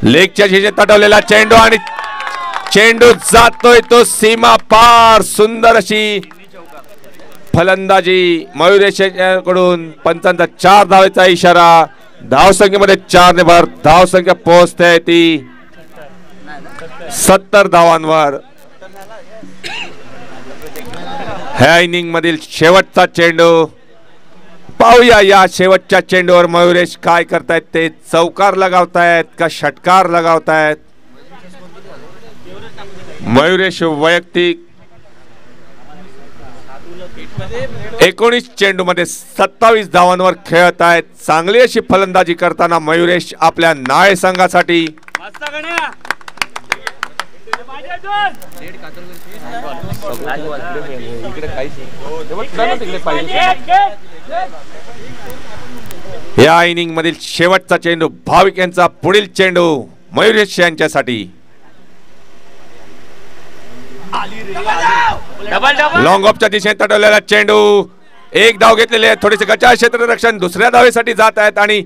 लेगच्या दिशेने तटवलेला चेंडू आणि चेंडू जातोय तो सीमा पार. सुंदर अशी फलंदाजी मयुरेश यांच्याकडून. पंचांचा 4 धावेचा इशारा. धाव संख्येमध्ये 4 ने भर धाव संख्या पोहोचते ती 70 धावांवर. ह्या इनिंग मधील शेवटचा चेंडू. पाहूया या शेवटच्या चेंडूवर मयुरेश काय करतायत ते. चौकार लगावतायत का षटकार लगावतायत. मयुरेश वैयक्तिक 19 चेंडू मध्ये 27 धावांवर खेळत आहेत. चांगली अशी फलंदाजी करताना मयुरेश आपल्या नाळे संघासाठी. या इनिंग मधील शेवटचा चेंडू भाविक यांचा पुढील चेंडू मयुरेश यांच्यासाठी. लॉंग ऑफच्या दिशेने तटवलेला चेंडू. 1 धाव घेतलेले आहे. थोडेसे गचाळ क्षेत्ररक्षण दुसऱ्या धावेसाठी जात आहेत आणि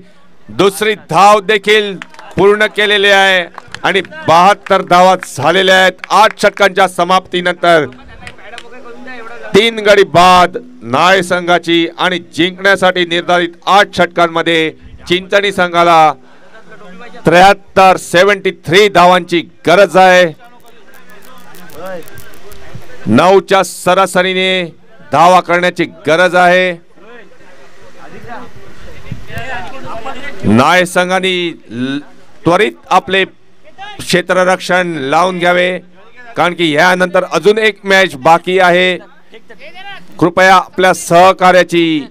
दुसरी धाव देखील पूर्ण केलेली आहे आणि 72 धावा झालेल्या आहेत. 8 षटकांच्या समाप्तीनंतर 3 गडी बाद नाळे संघाची आणि जिंकण्यासाठी निर्धारित 8 षटकांमध्ये चिंचणी संघाला 73 धावांची गरज आहे. 9च्या सरासरीने धावा करण्याची गरज आहे. नाळे संघाने त्वरित आपले क्षेत्ररक्षण लावून घ्यावे कारण की यानंतर अजून एक मॅच बाकी आहे. कृपया आपल्या सहकार्याची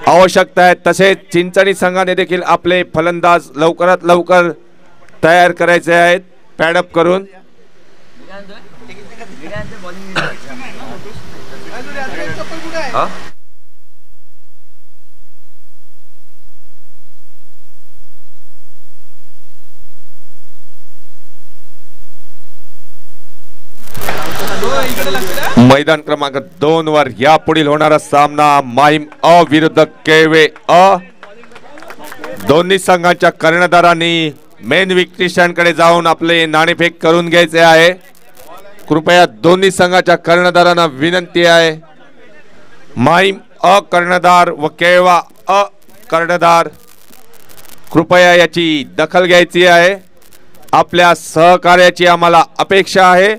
आवश्यकता आहे. तसेच चिंचणी संघाने देखील आपले फलंदाज लवकरात लवकर तयार करायचे आहेत पॅडअप करून. मैदान क्रमांक 2 वर या पुढील होणारा सामना माहीम अ विरुद्ध केवे अ. दोन्ही संघांच्या कर्णधारांनी मेन विक्ट्री स्टँडकडे जाऊन आपले नाणेफेक करून घ्यायचे आहे. कृपया दोन्ही संघाच्या कर्णधारांना विनंती आहे. माहीम अ कर्णधार व केवा अ कर्णधार कृपया याची दखल घ्यायची आहे. आपल्या सहकार्याची आम्हाला अपेक्षा आहे.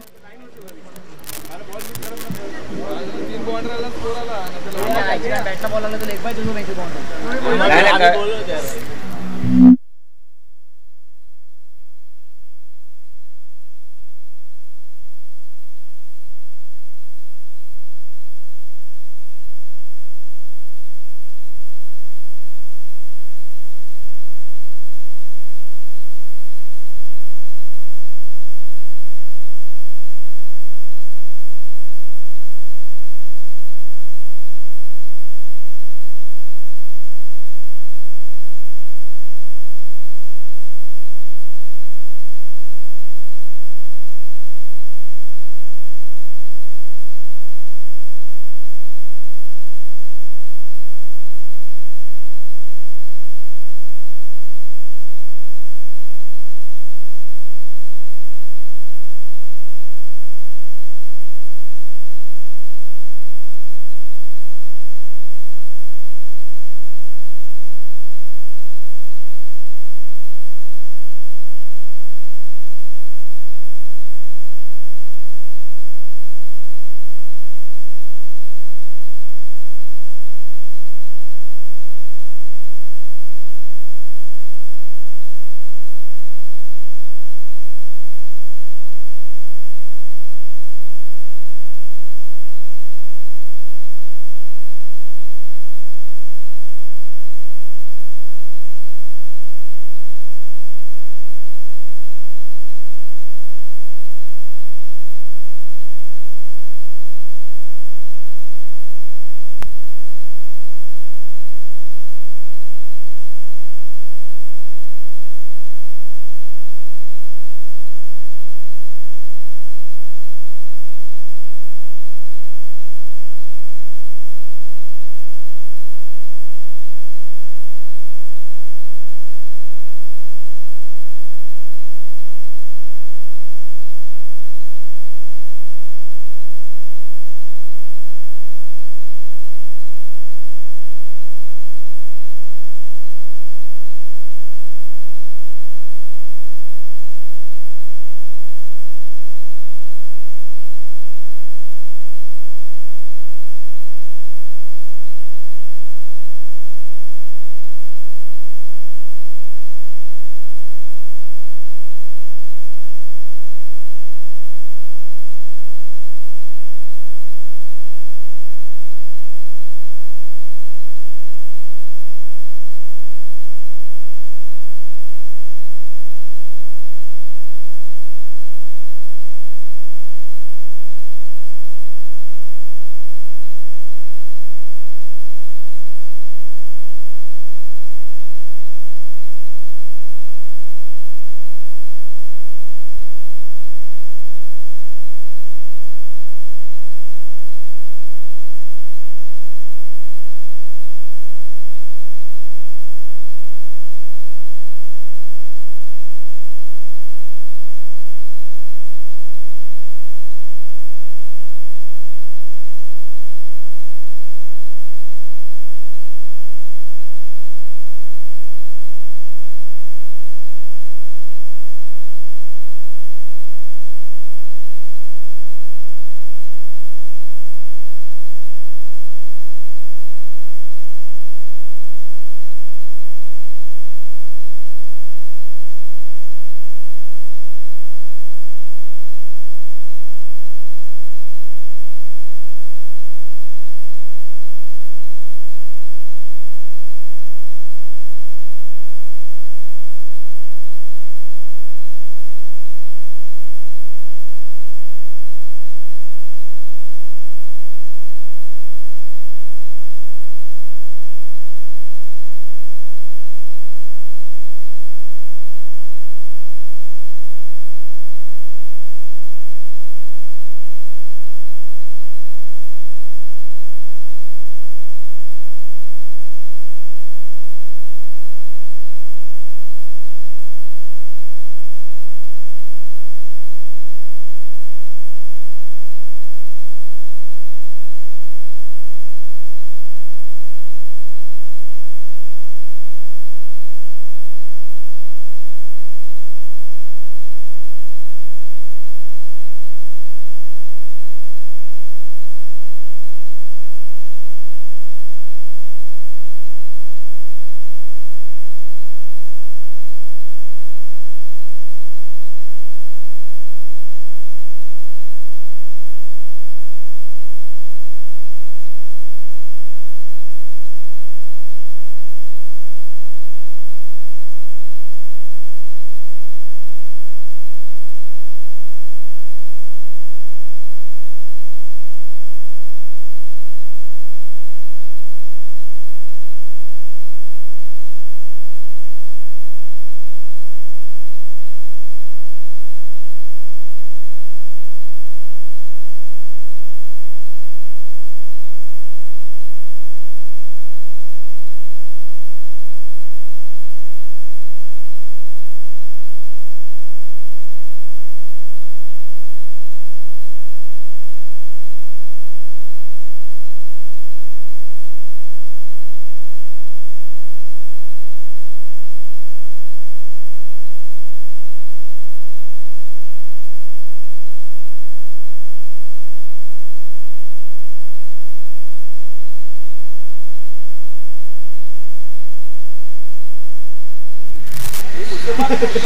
बॅटला बॉल आला तर लेग बाय तुझं माहिती नाही, नाही,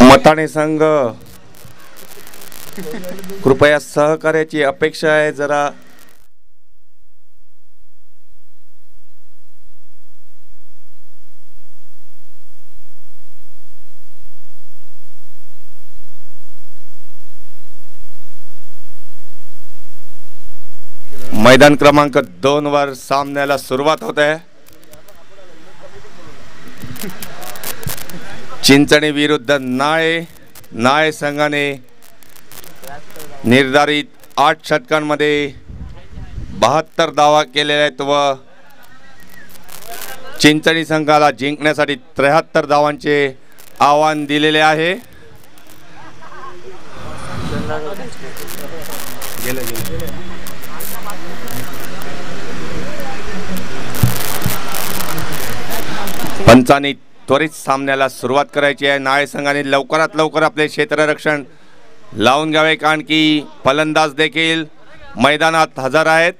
मताने संघ कृपया सहकार्याची अपेक्षा आहे जरा. मैदान क्रमांक 2 वर सामन्याला सुरुवात होत आहे. चिंचणी विरुद्ध नाळे संघाने निर्धारित 8 षटकांमध्ये 72 धावा केलेल्या आहेत व चिंचणी संघाला जिंकण्यासाठी 73 धावांचे आव्हान दिलेले आहे. पंचांनी त्वरित सामन्याला सुरुवात करायची आहे. नाळे संघाने लवकरात लवकर आपले क्षेत्ररक्षण लावून घ्यावे कारण की फलंदाज देखील मैदानात हजर आहेत.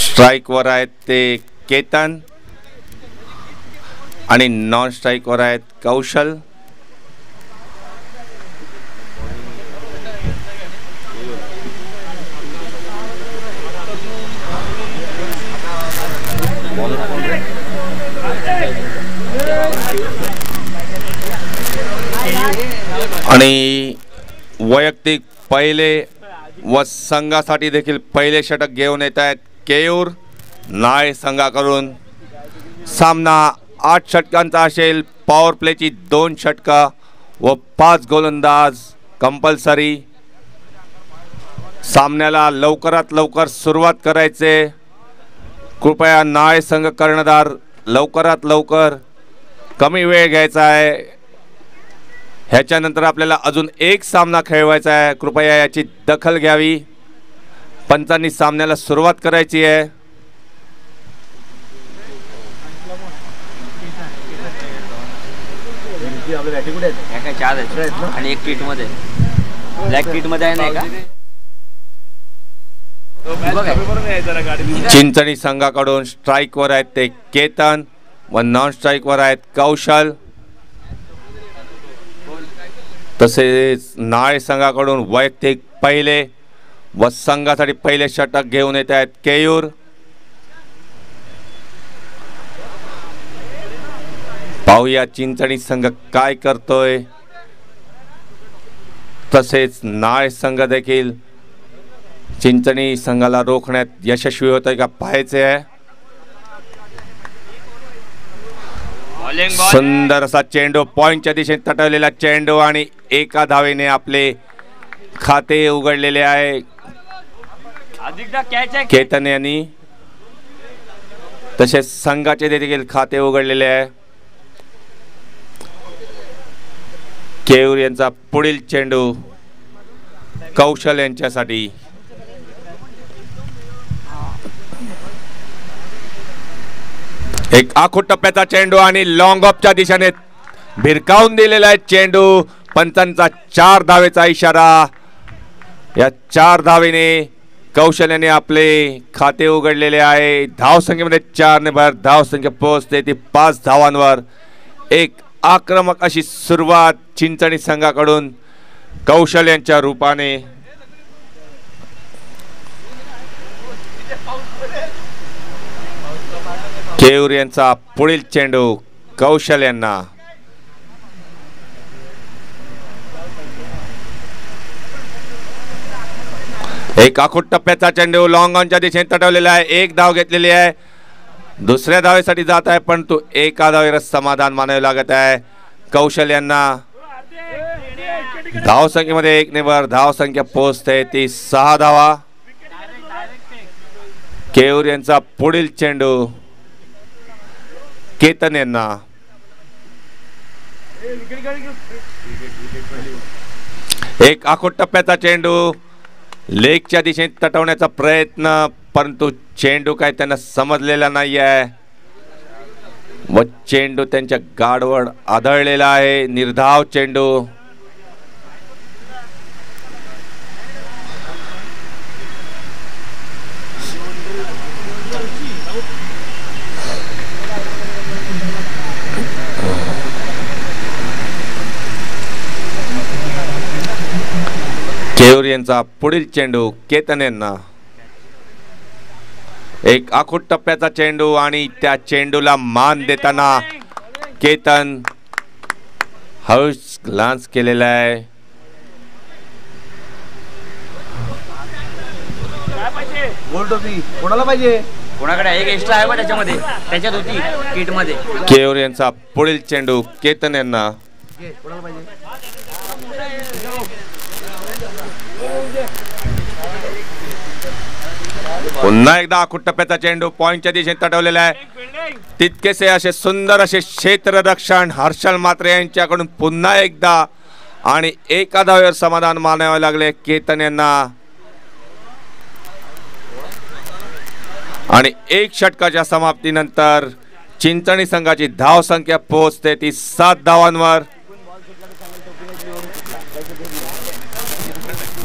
स्ट्राइक वर आहेत ते केतन आणि नॉन स्ट्राइक वर आहेत कौशल. आणि वैयक्तिक पहिले व संघासाठी देखील पहिले षटक घेऊन येत आहेत केयूर नाळे संघाकडून. सामना 8 षटकांचा असेल. पॉवर प्लेची 2 षटका व 5 गोलंदाज कंपल्सरी. सामन्याला लवकरात लवकर सुरुवात करायचे. कृपया नाळे संघ कर्णधार लवकरात लवकर कमी वेळ घ्यायचा आहे. ह्याच्यानंतर आपल्याला अजून एक सामना खेळवायचा आहे. कृपया याची दखल घ्यावी. पंचांनी सामन्याला सुरुवात करायची आहे. आणि एक किट मध्ये ब्लॅक किट मध्ये आहे नाही का. चिंचणी संघाकडून स्ट्राइक वर आहेत ते केतन व नॉन स्ट्राइक वर आहेत कौशल. तसेच नाळे संघाकडून वैयक्तिक पहिले व संघासाठी पहिले षटक घेऊन येत आहेत केयूर. पाहूया चिंचणी संघ काय करतोय. तसेच नाळे संघ देखील चिंचणी संघाला रोखण्यात यशस्वी होतोय का पाहायचे आहे. सुंदर असा चेंडू पॉइंटच्या दिशेने तटवलेला चेंडू आणि एका धावेने आपले खाते उघडलेले आहे केतन यांनी. तसेच संघाचे देखील खाते उघडलेले आहे. केयूर यांचा पुढील चेंडू कौशल यांच्यासाठी. एक आखूड टप्प्याचा चेंडू आणि लॉंग ऑफच्या दिशेने भिरकावून दिलेला आहे चेंडू. पंचांचा 4 धावेचा इशारा. या 4 धावेने कौशल यांनी आपले खाते उघडलेले आहे. धावसंख्येमध्ये 4 ने भर धावसंख्या पोहोचते ती 5 धावांवर. एक आक्रमक अशी सुरुवात चिंचणी संघाकडून कौशल यांच्या रूपाने. केयूर यांचा पुढील चेंडू कौशल यांना. एक आखूड टप्प्याचा चेंडू लॉंग ऑनच्या दिशेने तटवलेला आहे. एक धाव घेतलेली आहे. दुसऱ्या धावेसाठी जात आहे पण तो एका धावेवर समाधान मानावे लागत आहे कौशल यांना. धावसंख्येमध्ये 1 ने भर धावसंख्या पोहोचते ती 6 धावा. केयूर यांचा पुढील चेंडू केतन यांना. एक आखूड टप्प्याचा चेंडू लेगच्या दिशेने तटवण्याचा प्रयत्न परंतु चेंडू काय त्यांना समजलेला नाही आहे. व चेंडू त्यांच्या गाडवर आदळलेला आहे. निर्धाव चेंडू. केयूर यांचा पुढील चेंडू केतन यांना. एक आखूट टप्प्याचा चेंडू आणि त्या चेंडूला मान देताना केतन हळूच ग्लान्स केलेला आहे. कोणाला पाहिजे? कोणाकडे एक एक्स्ट्रा आहे बा त्याच्यामध्ये, त्याच्यात होती किट मध्ये. केयूर यांचा पुढील चेंडू केतन यांना. पुन्हा एकदा आखूट टप्प्याचा चेंडू पॉइंटच्या दिशेने तटवलेला आहे. तितकेसे असे सुंदर असे क्षेत्ररक्षण हर्षल म्हात्रे यांच्याकडून पुन्हा एकदा आणि एका धावेवर समाधान मानावे लागले केतन यांना. आणि एक षटकाच्या समाप्तीनंतर चिंचणी संघाची धाव संख्या पोहोचते ती 7 धावांवर.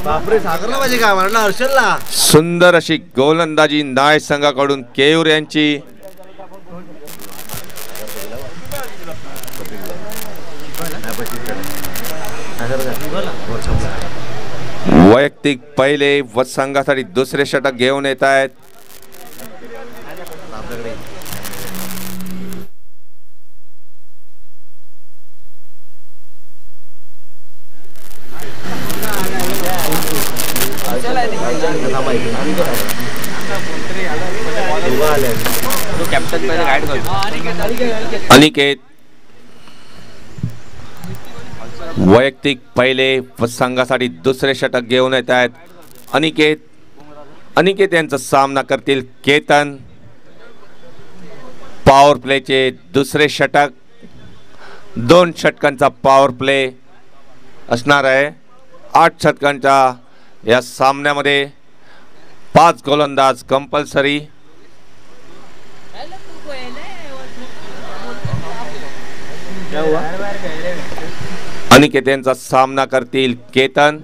बापरे, सागरला पाहिजे का म्हणलं हर्षलला. सुंदर अशी गोलंदाजी नाय संघाकडून केयूर यांची. वैयक्तिक पहिले व संघासाठी दुसरे षटक घेऊन येत आहेत. अनिकेत वैयक्तिक पहिले व संघासाठी दुसरे षटक घेऊन येत आहेत. अनिकेत यांचा सामना करतील केतन. पॉवर प्लेचे दुसरे षटक. 2 षटकांचा पॉवर प्ले असणार आहे. 8 षटकांच्या या सामन्यामध्ये 5 गोलंदाज कंपल्सरी. अनिकेत यांचा सामना करतील केतन.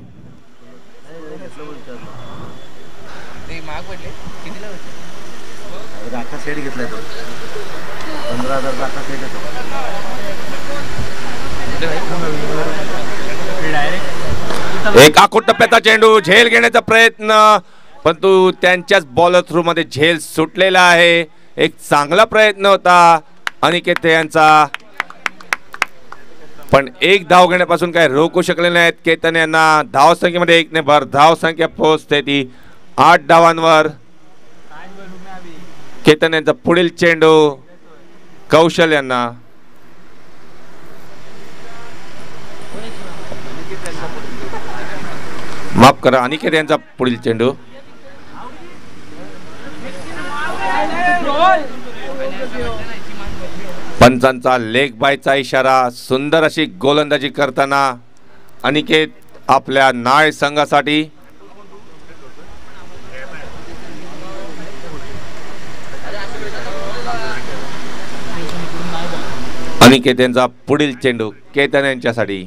एक आखूट टप्प्याचा चेंडू झेल घेण्याचा प्रयत्न, परंतु त्यांच्याच बॉलर थ्रू मध्ये झेल सुटलेला आहे. एक चांगला प्रयत्न होता अनिकेत यांचा, पण एक धाव घेण्यापासून काय रोखू शकले नाहीत केतन यांना. धाव संख्येमध्ये 1 ने भर. धाव संख्या पोहोचते ती 8 धावांवर. केतन यांचा पुढील चेंडू कौशल यांना. माफ करा, अनिकेत यांचा पुढील चेंडू. पंचांचा लेग बायचा इशारा. सुंदर अशी गोलंदाजी करताना अनिकेत आपल्या नाळ संघासाठी. अनिकेत यांचा पुढील चेंडू केतन यांच्यासाठी.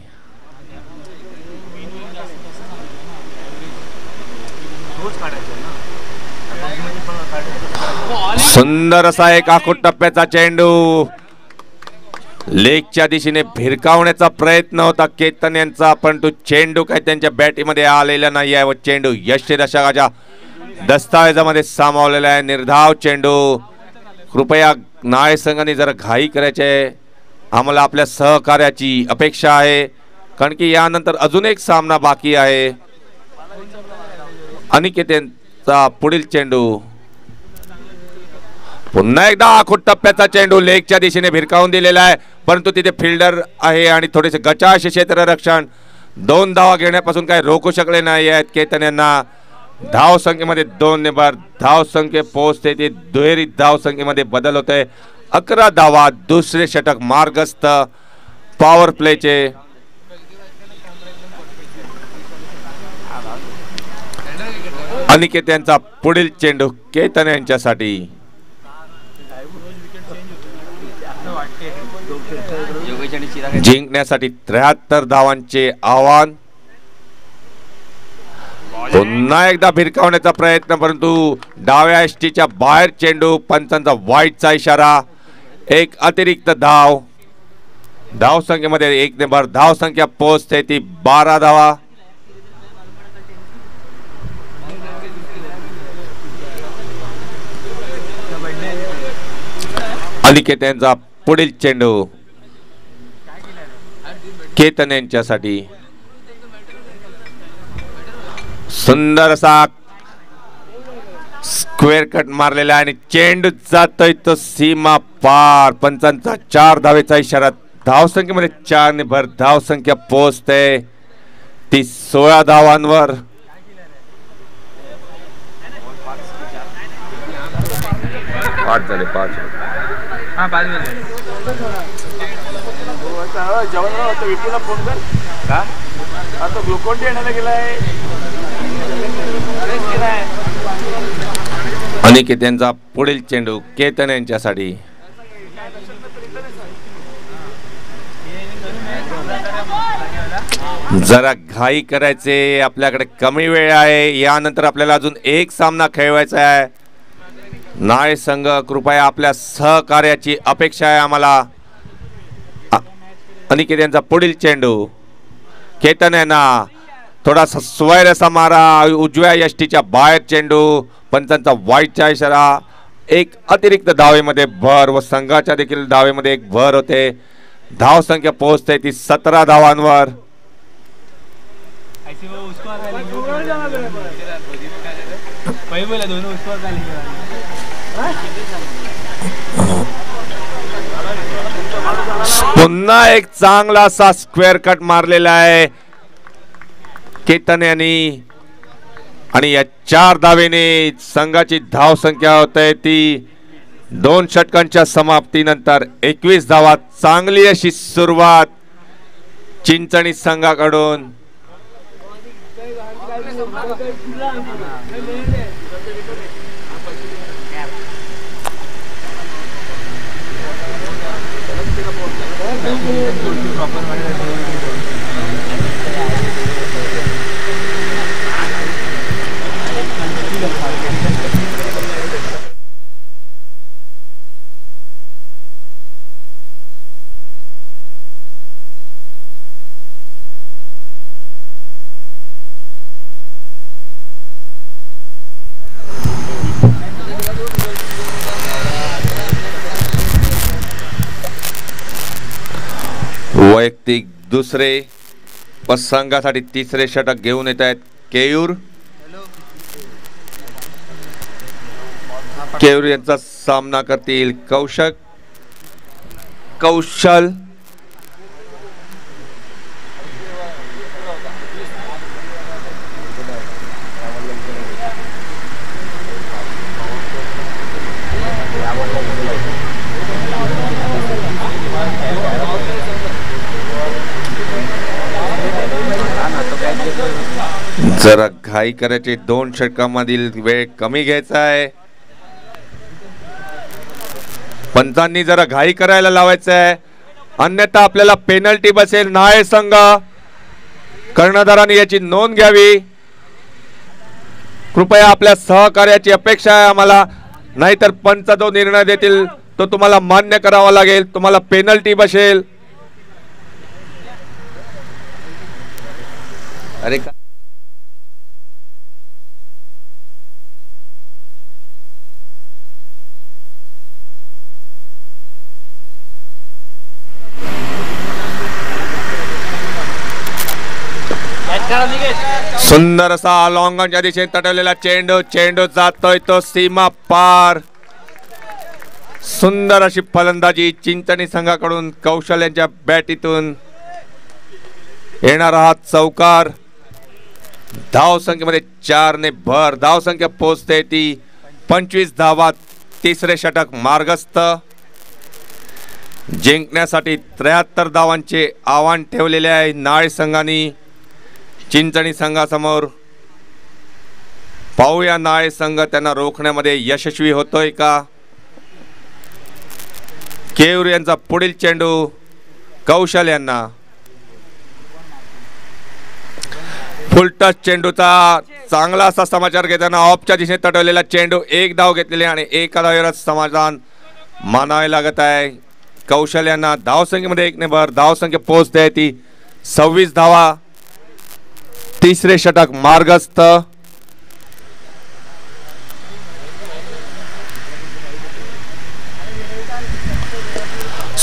सुंदर असा एक आखूट टप्प्याचा चेंडू लेगच्या दिशेने भिरकावण्याचा प्रयत्न होता केतन यांचा, परंतु चेंडू काय त्यांच्या बॅटीमध्ये आलेला नाही आहे व चेंडू यष्टी दशकाच्या दस्तावेजामध्ये सामावलेला आहे. निर्धाव चेंडू. कृपया नाय संघाने जरा घाई करायचे. आम्हाला आपल्या सहकार्याची अपेक्षा आहे, कारण की यानंतर अजून एक सामना बाकी आहे. अनिकेत यांचा पुढील चेंडू. पुन्हा एकदा आखूट टप्प्याचा चेंडू लेगच्या दिशेने भिरकावून दिलेला आहे, परंतु तिथे फिल्डर आहे आणि थोडेसे गचाश क्षेत्ररक्षण. 2 धावा घेण्यापासून काय रोखू शकले नाही आहेत केतन यांना. धाव संख्येमध्ये 2 ने भर. धाव संख्ये पोहोचते ती दुहेरी धाव संख्येमध्ये बदल होते. 11 धावा. दुसरे षटक मार्गस्थ पॉवर प्लेचे. अनिकेत यांचा पुढील चेंडू केतन यांच्यासाठी. योगेश आणि चिराग जिंकण्यासाठी 73 धावांचे आव्हान. पुन्हा एकदा भिरकावण्याचा प्रयत्न, परंतु डाव्या यष्टीच्या बाहेर चेंडू. पंचांचा वाईटचा इशारा. एक अतिरिक्त धाव. धाव संख्येमध्ये 1 ने भर धाव संख्या पोहोचते ती 12 धावा. अनिकेत यांचा पुढील चेंडू केतन यांच्यासाठी. सुंदर असा स्क्वेअर कट मारलेला आणि चेंडू जातोय तो सीमा पार. पंचांचा 4 धावेचा इशारा. धाव संख्येमध्ये 4 ने भर धाव संख्या पोहोचते ती 16 धावांवर. पाच झाले. विपुलला फोन कर का आता ग्लुकोन डी आणायला गेलाय. अनिकेत यांचा पुढील चेंडू केतन यांच्यासाठी. जरा घाई करायचे, आपल्याकडे कमी वेळ आहे. यानंतर आपल्याला अजून एक सामना खेळवायचा आहे. नाळे संघ कृपया आपल्या सहकार्याची अपेक्षा आहे आम्हाला. अनिकेत यांचा पुढील चेंडू केतन यांना थोडासा स्वैरसा मारा. उजव्या यष्टीच्या बाहेर चेंडू. पंचांचा वाईटचा इशारा. एक अतिरिक्त धावेमध्ये भर व संघाच्या देखील धावेमध्ये एक भर होते. धाव संख्या पोहोचते ती 17 धावांवर. पुन्हा एक चांगला असा स्क्वेअर कट मारलेला आहे केतन यांनी आणि या 4 धावेने संघाची धाव संख्या होते ती 2 षटकांच्या समाप्तीनंतर 21 धावा. चांगली अशी सुरुवात चिंचणी संघाकडून. वैयक्तिक दुसरे व संघासाठी तिसरे षटक घेऊन येत आहेत केयूर. केयूर यांचा सामना करतील कौशल. जरा घाई करायची. 2 षटकांमधील वेळ कमी घ्यायचा आहे. पंचांनी जरा घाई करायला लावायचं आहे, अन्यथा आपल्याला पेनल्टी बसेल. नाळे संघ कर्णधारांनी याची नोंद घ्यावी. कृपया आपल्या सहकार्याची अपेक्षा आहे आम्हाला, नाहीतर पंच जो निर्णय देतील तो तुम्हाला मान्य करावा लागेल. तुम्हाला पेनल्टी बसेल. अरे सुंदर असा लॉंगॉनच्या दिशेने तटवलेला चेंडू जातोय तो सीमा पार. सुंदर अशी फलंदाजी चिंचणी संघाकडून. कौशल यांच्या बॅटीतून येणारा हा चौकार. धाव संख्येमध्ये 4 ने भर धाव संख्या पोहोचते ती 25 धावा. तिसरे षटक मार्गस्थ. जिंकण्यासाठी 73 धावांचे आव्हान ठेवलेले आहे नाळे संघाने चिंचणी संघासमोर. पाहूया नाळे संघ त्यांना रोखण्यामध्ये यशस्वी होतोय का. केयूर यांचा पुढील चेंडू कौशल यांना. फुल टच चेंडूचा चांगला असा समाचार घेताना ऑफच्या दिशेने तटवलेला चेंडू. एक धाव घेतलेली आणि एका धावेवरच समाधान मानावे लागत आहे कौशल यांना. धावसंख्येमध्ये 1 ने भर. धावसंख्या पोहोचते आहे ती 26 धावा. तिसरे षटक मार्गस्थ.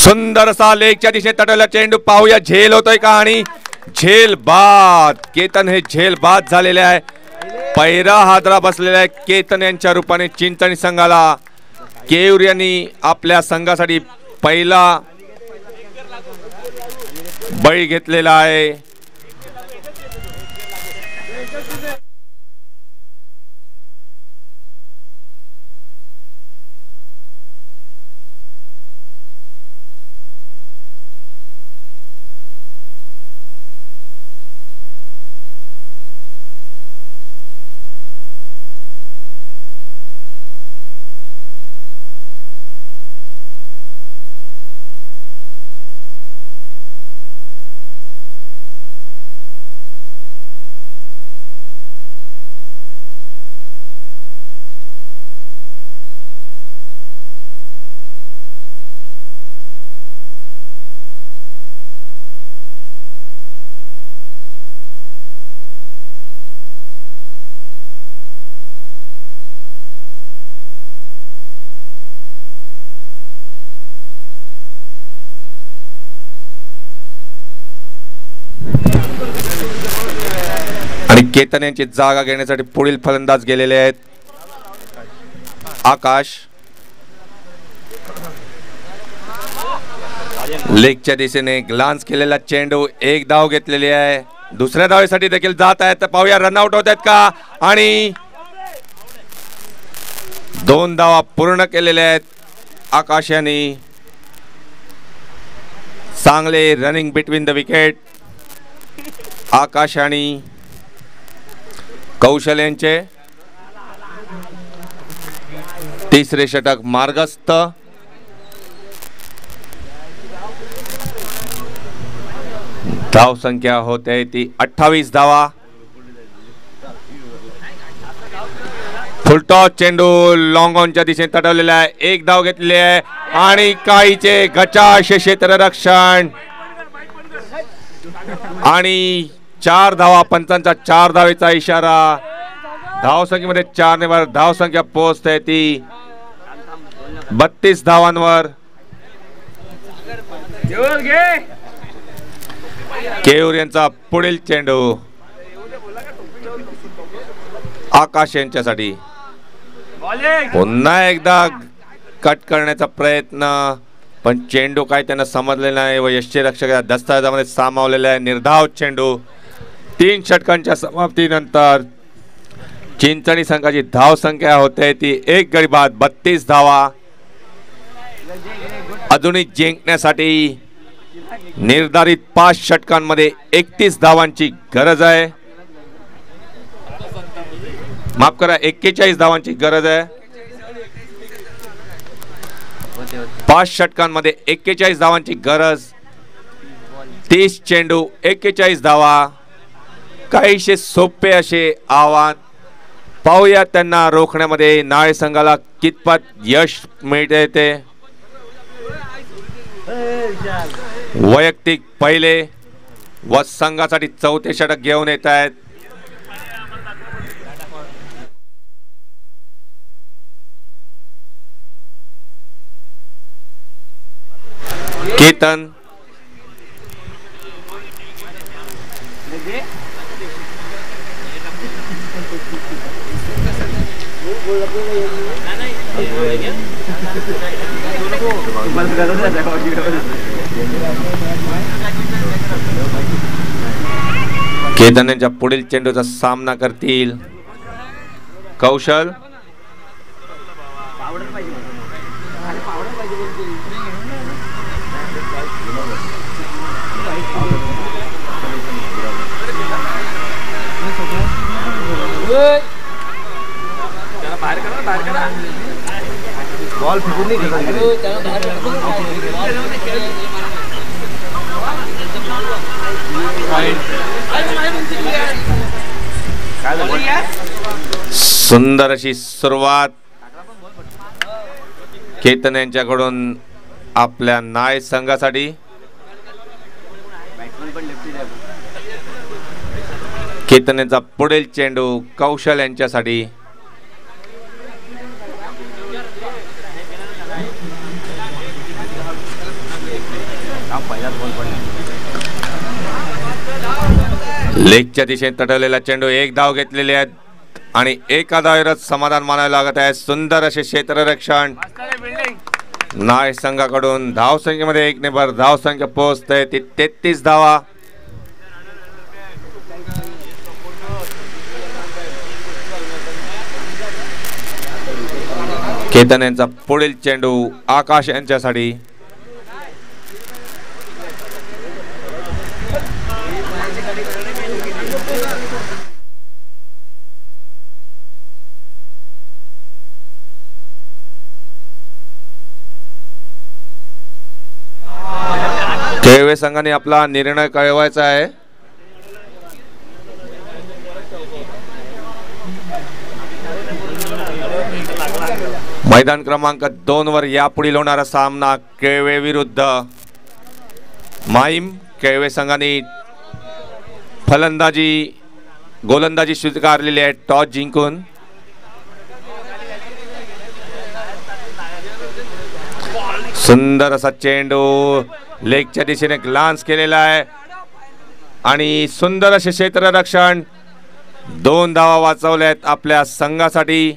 सुंदर असा लेगच्या दिशेने तटवलेला चेंडू. पाहूया झेल होतोय का आणि झेल बाद. केतन हे झेल बाद झालेले आहे. पहिला हादरा बसलेला आहे केतन यांच्या रूपाने चिंचणी संघाला. केयूर यांनी आपल्या संघासाठी पहिला बळी घेतलेला आहे. आणि केतन यांची जागा घेण्यासाठी पुढील फलंदाज गेलेले आहेत. आकाश. लेगच्या दिशेने ग्लान्स केलेला चेंडू. एक धाव घेतलेली आहे. दुसऱ्या धावेसाठी देखील जात आहेत. पाहूया रनआउट होत आहेत का. आणि 2 धावा पूर्ण केलेल्या आहेत आकाश यांनी. चांगले रनिंग बिटवीन द विकेट आकाश आणि कौशल यांचे. तिसरे षटक मार्गस्थ. धाव संख्या होते ती 28 धावा. फुलटॉस चेंडू लॉंग ऑनच्या दिशेने तटवलेला आहे. एक धाव घेतलेली आहे आणि काहीचे गचाश क्षेत्ररक्षण आणि 4 धावा. पंचांचा 4 धावेचा इशारा. धावसंख्येमध्ये 4 ने भर. धावसंख्या पोहोचते ती 32 धावांवर. केयूर यांचा पुढील चेंडू आकाश यांच्यासाठी. पुन्हा एकदा कट करण्याचा प्रयत्न पण चेंडू काय त्यांना समजलेला नाही व यष्टीरक्षक दस्तावेजामध्ये सामावलेला आहे. निर्धाव चेंडू. 3 षटकांच्या समाप्तीनंतर चिंचणी संघाची धाव संख्या होते ती 1 गडी बाद 32 धावा. अजूनही जिंकण्यासाठी निर्धारित 5 षटकांमध्ये 31 धावांची गरज आहे. माफ करा 41 धावांची गरज आहे. 5 षटकांमध्ये 41 धावांची गरज. 30 चेंडू 41 धावा. काहीशे सोपे असे आव्हान. पाहूया त्यांना रोखण्यामध्ये नाळे संघाला कितपत यश मिळते ते. वैयक्तिक पहिले व संघासाठी 4थे षटक घेऊन येत आहेत. केतन. केतन यांच्या पुढील चेंडूचा सामना करतील कौशल. बॉल फेकून नाही गेला सुंदर अशी सुरुवात केतन यांच्याकडून आपल्या नाय संघासाठी. केतन यांचा पुढील चेंडू कौशल यांच्यासाठी. लेगच्या दिशेने तटवलेला चेंडू, एक धाव घेतलेले आहेत आणि एका धावेवरच समाधान मानावे लागत आहे. सुंदर असे क्षेत्ररक्षण नाय संघाकडून. धाव संख्येमध्ये 1 ने भर धाव संख्या पोहोचते ती 33 धावा. केतन यांचा पुढील चेंडू आकाश यांच्यासाठी. केळवे संघाने आपला निर्णय कळवायचा आहे. मैदान क्रमांक 2 वर यापुढील होणारा सामना केळवे विरुद्ध माहीम. केळवे संघाने गोलंदाजी स्वीकारलेली आहे टॉस जिंकून. सुंदर असा चेंडू लेगच्या दिशेने ग्लान्स केलेला आहे आणि सुंदर असे क्षेत्ररक्षण. 2 धावा वाचवल्यात आपल्या संघासाठी.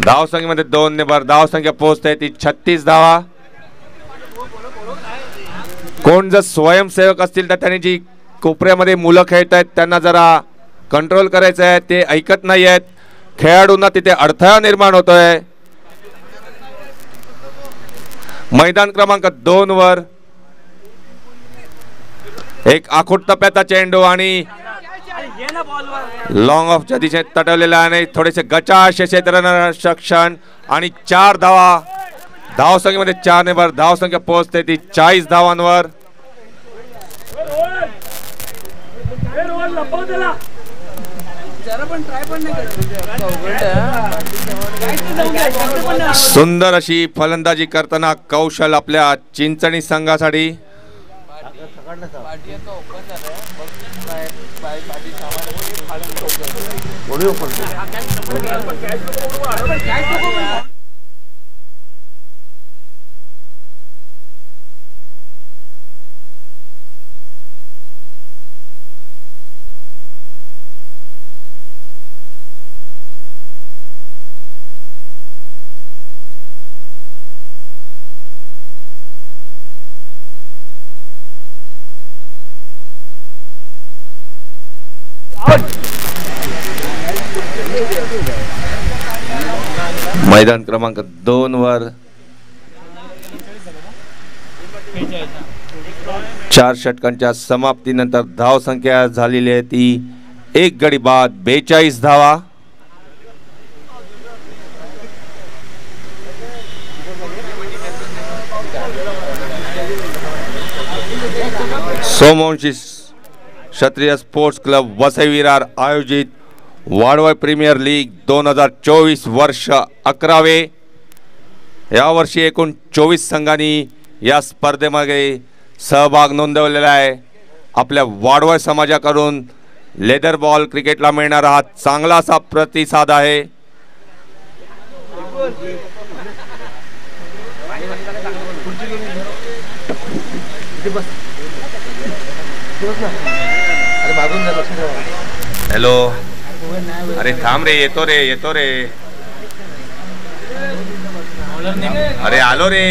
धाव संख्येमध्ये 2 ने भर धाव संख्या पोहोचते ती 36 धावा. कोण जर स्वयंसेवक असतील तर त्यांनी जी कोपऱ्यामध्ये मुलं खेळत आहेत त्यांना जरा कंट्रोल करायचं आहे. ते ऐकत नाही आहेत. खेळाडूंना तिथे अडथळा निर्माण होतोय. मैदान क्रमांक 2 वर एक आखूट टप्प्याचा चेंडू आणि लॉंग ऑफच्या दिशेने तटवलेला आहे. थोडेसे गचा असे क्षेत्ररक्षण आणि 4 धावा. धाव संख्येमध्ये 4 ने भर धाव संख्या पोहोचते ती 40 धावांवर. सुंदर अशी फलंदाजी करताना कौशल आपल्या चिंचणी संघासाठी. मैदान क्रमांक 2 वर 4 षटकांच्या समाप्तीनंतर धाव संख्या झालेली आहे ती 1 गडी बाद 42 धावा. सोमवंशी क्षत्रिय स्पोर्ट्स क्लब वसई विरार आयोजित वाडवळ प्रीमियर लीग 2024 वर्ष 11वे. यावर्षी एकूण 24 संघांनी या स्पर्धेमध्ये सहभाग नोंदवलेला आहे. आपल्या वाडवळ समाजाकडून लेदर बॉल क्रिकेटला मिळणारा हा चांगला असा प्रतिसाद आहे. हॅलो, अरे थांब रे, येतो रे. अरे आलो रे.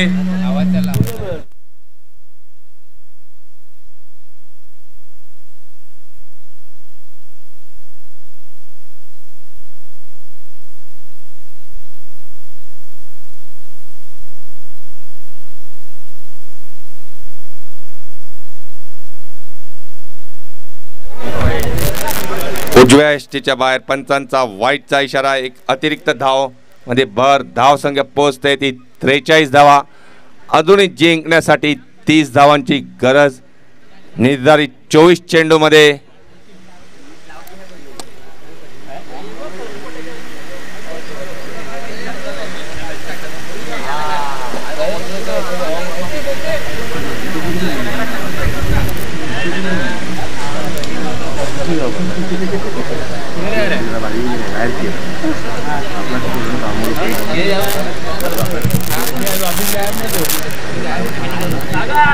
उजव्या एसटीच्या बाहेर पंचांचा वाईटचा इशारा. एक अतिरिक्त धाव मध्ये भर धावसंख्या पोहोचते ती 43 धावा. अजूनही जिंकण्यासाठी 30 धावांची गरज. निर्धारित 24 चेंडूमध्ये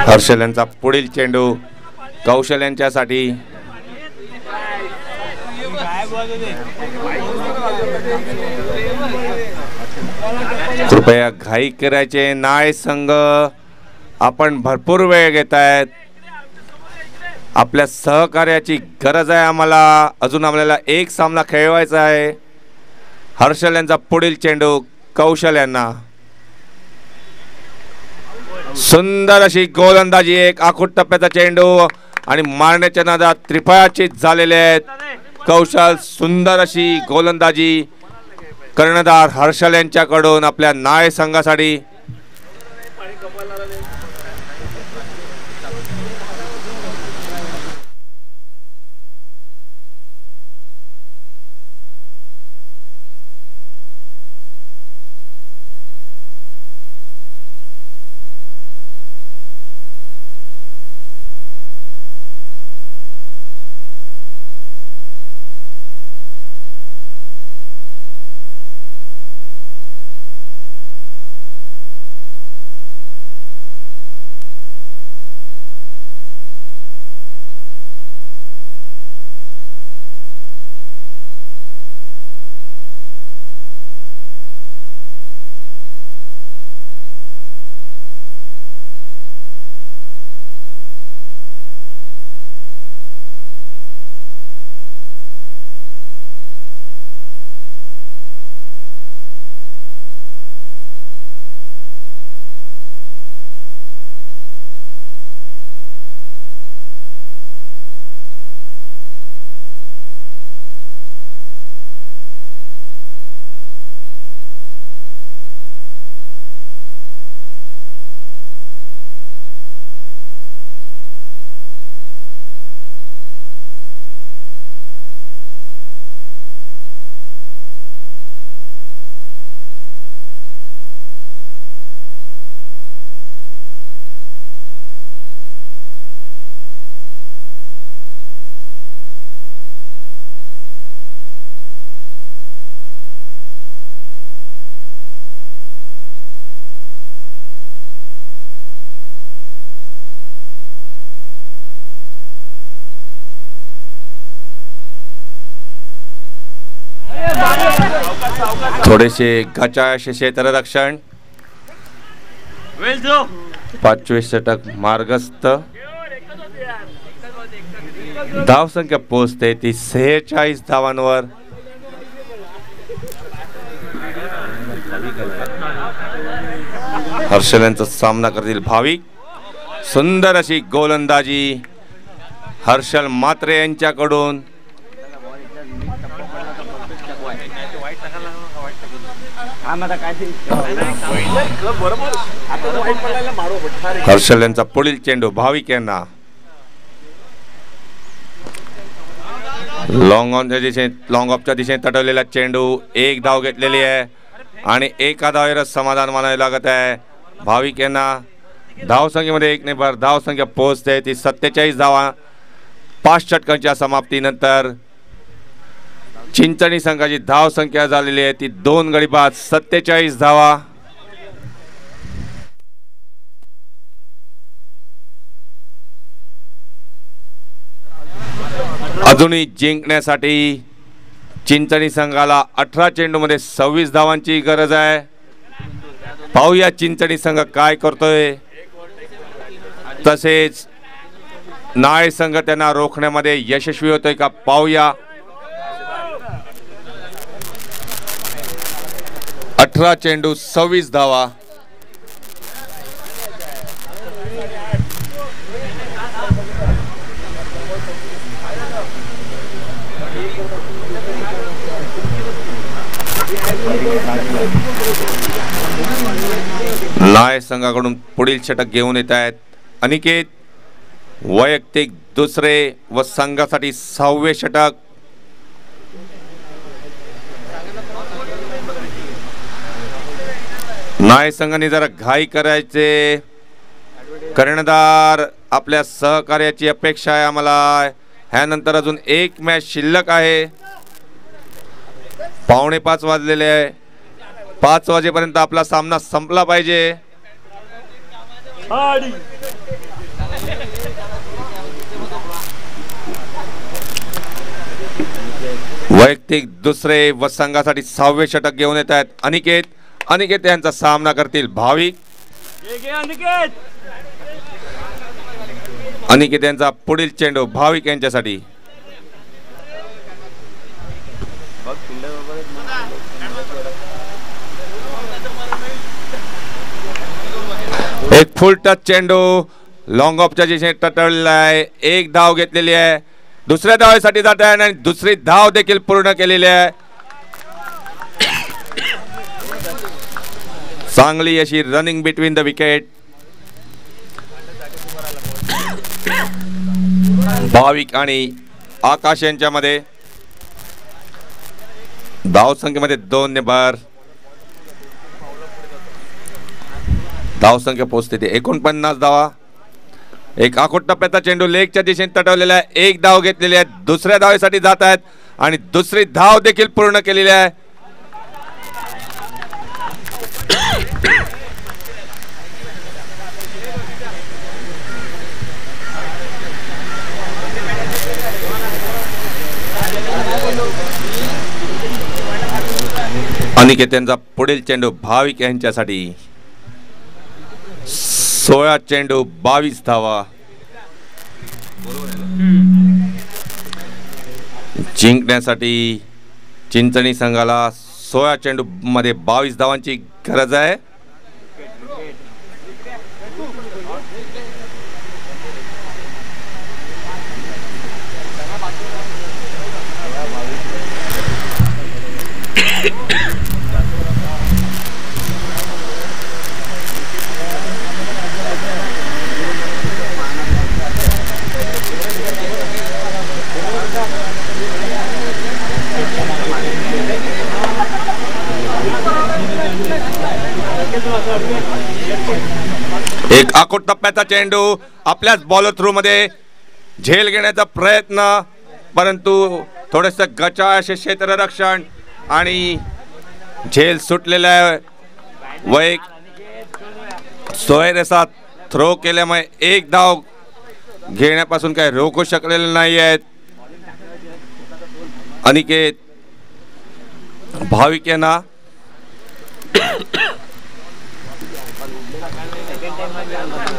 हर्षल यांचा पुढील चेंडू कौशल यांच्यासाठी. कृपया घाई करायचे नाही संघ. आपण भरपूर वेळ घेत आहेत. आपल्या सहकार्याची गरज आहे आम्हाला. अजून आपल्याला एक सामना खेळवायचा आहे. हर्षल यांचा पुढील चेंडू कौशल यांना. सुंदर अशी गोलंदाजी. एक आखूड टप्प्याचा चेंडू आणि मारण्याच्या नादात त्रिफळाचीत झालेले आहेत. कौशल सुंदर अशी गोलंदाजी. कर्णधार हर्षल यांच्याकडून आपल्या नाय संघासाठी. थोडेसे घाचाळशे क्षेत्ररक्षण. 25 षटक मार्गस्थ. धावसंख्या पोहोचते ती 46 धावांवर. हर्षल यांचा सामना करतील भाविक. सुंदर अशी गोलंदाजी हर्षल मात्रे यांच्याकडून. हर्षल यांचा पुढील चेंडू भाविक यांना. लॉंग ऑफच्या दिशेने तटवलेला चेंडू. एक धाव घेतलेली आहे आणि एका धावेवरच समाधान मानावे लागत आहे भाविक यांना. धावसंख्येमध्ये 1 ने भर धावसंख्या पोहोचते ती 47 धावा. 5 षटकांच्या समाप्तीनंतर चिंचणी संघाची धावसंख्या झालेली आहे ती 2 गडी बाद 47 धावा. अजूनही जिंकण्यासाठी चिंचणी संघाला 18 चेंडूमध्ये 26 धावांची गरज आहे. पाहूया चिंचणी संघ काय करतोय. तसेच नाय संघ त्यांना रोखण्यामध्ये यशस्वी होतोय का पाहूया. 18 चेंडू 26 धावा. नाय संघाकडून पुढील षटक घेऊन येत आहेत अनिकेत. वैयक्तिक दुसरे व संघासाठी 6वे षटक. नाय संघाने जरा घाई करायचे. कर्णधार आपल्या सहकार्याची अपेक्षा आहे आम्हाला. ह्यानंतर अजून एक मॅच शिल्लक आहे. 4:45 वाजलेले आहे. 5 वाजेपर्यंत आपला सामना संपला पाहिजे. वैयक्तिक दुसरे व संघासाठी 6वे षटक घेऊन येत आहेत अनिकेत. अनिकेत यांचा सामना करतील भाविक. अनिकेत यांचा पुढील चेंडू भाविक यांच्यासाठी. एक फुल टच चेंडू लॉंग ऑफच्या दिशेने टटळलेला आहे. एक धाव घेतलेली आहे. दुसऱ्या धावेसाठी जात आहे आणि दुसरी धाव देखील पूर्ण केलेली आहे. चांगली अशी रनिंग बिटवीन द विकेट. भाविक आणि आकाश यांच्यामध्ये धाव संख्येमध्ये 2 ने भर. धाव संख्या पोहोचते ते 49 धावा. एक आखोट टप्प्याचा चेंडू लेगच्या दिशेने तटवलेला आहे. एक धाव घेतलेली आहे. दुसऱ्या धावेसाठी जात आहेत आणि दुसरी धाव देखील पूर्ण केलेली आहे. अनिकेत यांचा पुढील चेंडू भाविक यांच्यासाठी. 16 चेंडू 22 धावा. जिंकण्यासाठी चिंचणी संघाला 16 चेंडू मध्ये 22 धावांची गरज आहे. एक आखोट टप्प्याचा चेंडू आपल्याच बॉलर थ्रू मध्ये झेल घेण्याचा प्रयत्न, परंतु थोडस गचा असे क्षेत्ररक्षण आणि झेल सुटलेला आहे. व एक सोयरेसा थ्रो केल्यामुळे एक धाव घेण्यापासून काही रोखू शकलेले नाही आहेत. अनिकेत भाविक यांना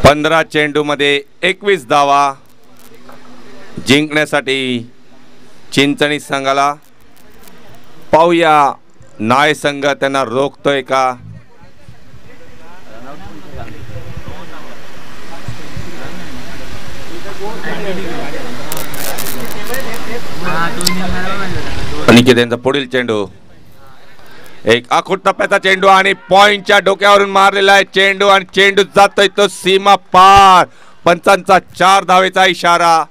15 चेंडू मध्ये 21 धावा. जिंकण्यासाठी चिंचणी संघाला. पाहूया नाय संघ त्यांना रोखतोय का. अनिकेत यांचा पुढील चेंडू. एक आखूट टप्प्याचा चेंडू आणि पॉइंटच्या डोक्यावरून मारलेला आहे चेंडू आणि चेंडू जातोय तो सीमा पार. पंचांचा 4 धावेचा इशारा.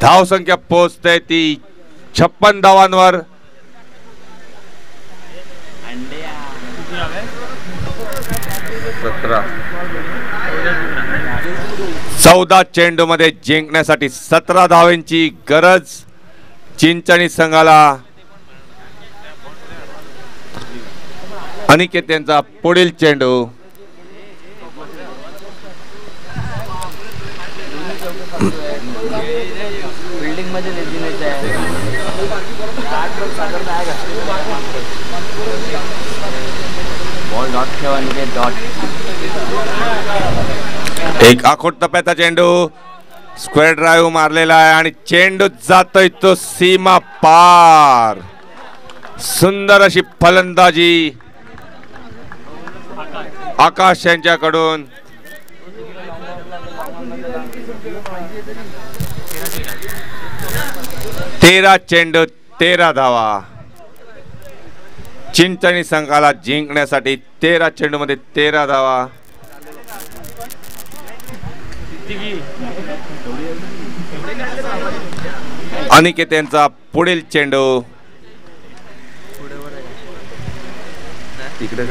धाव संख्या पोहोचते ती 56 धावांवर. 14 चेंडू मध्ये जिंकण्यासाठी 17 धावांची गरज चिंचणी संघाला. अनिकेत यांचा पुढील चेंडू. बिल्डिंग मध्ये बॉल डॉट ठेवा डॉट. एक आखोट टप्प्याचा चेंडू स्क्वेअर ड्राईव्ह मारलेला आहे आणि चेंडू जातोय तो सीमा पार. सुंदर अशी फलंदाजी आकाश यांच्याकडून. तेरा चेंडू 13 धावा. चिंचणी संघाला जिंकण्यासाठी 13 चेंडूमध्ये 13 धावा. अनिकेत यांचा पुढील चेंडू तिकडे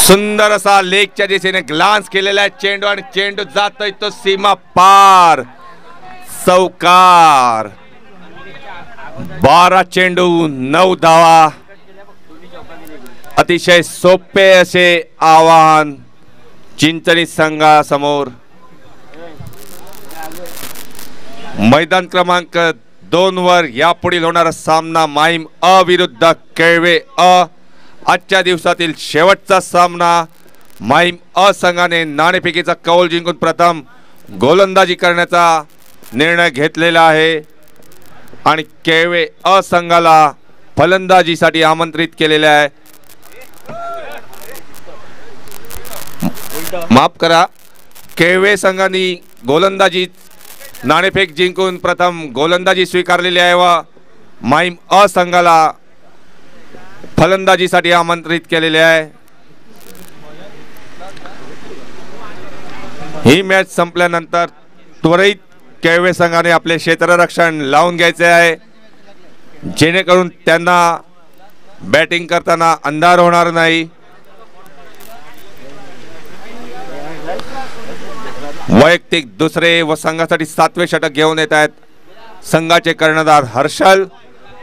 सुंदर असा लेगच्या दिशेने ग्लान्स केलेला चेंडू आणि चेंडू जातोय तो सीमा पार. चौकार. 12 चेंडू 9 धावा. अतिशय सोपे असे आव्हान चिंचणी संघासमोर. मैदान क्रमांक 2 वर यापुढील होणारा सामना माहीम अ विरुद्ध केळवे अ. आजच्या दिवसातील शेवटचा सामना. माहीम अ संघाने नाणेफेकीचा कौल जिंकून प्रथम गोलंदाजी करण्याचा निर्णय घेतलेला आहे आणि केळवे अ संघाला फलंदाजीसाठी आमंत्रित केलेले आहे. माफ करा, केळवे संघाने गोलंदाजी नाणेफेक जिंकून प्रथम गोलंदाजी स्वीकारलेली आहे व माहीम अ संघाला फलंदाजीसाठी आमंत्रित केलेले आहे. ही मॅच संपल्यानंतर त्वरित केळवे संघाने आपले क्षेत्ररक्षण लावून घ्यायचे आहे जेणेकरून त्यांना बॅटिंग करताना अंधार होणार नाही. वैयक्तिक दुसरे व संघासाठी 7वे षटक घेऊन येत आहेत संघाचे कर्णधार हर्षल.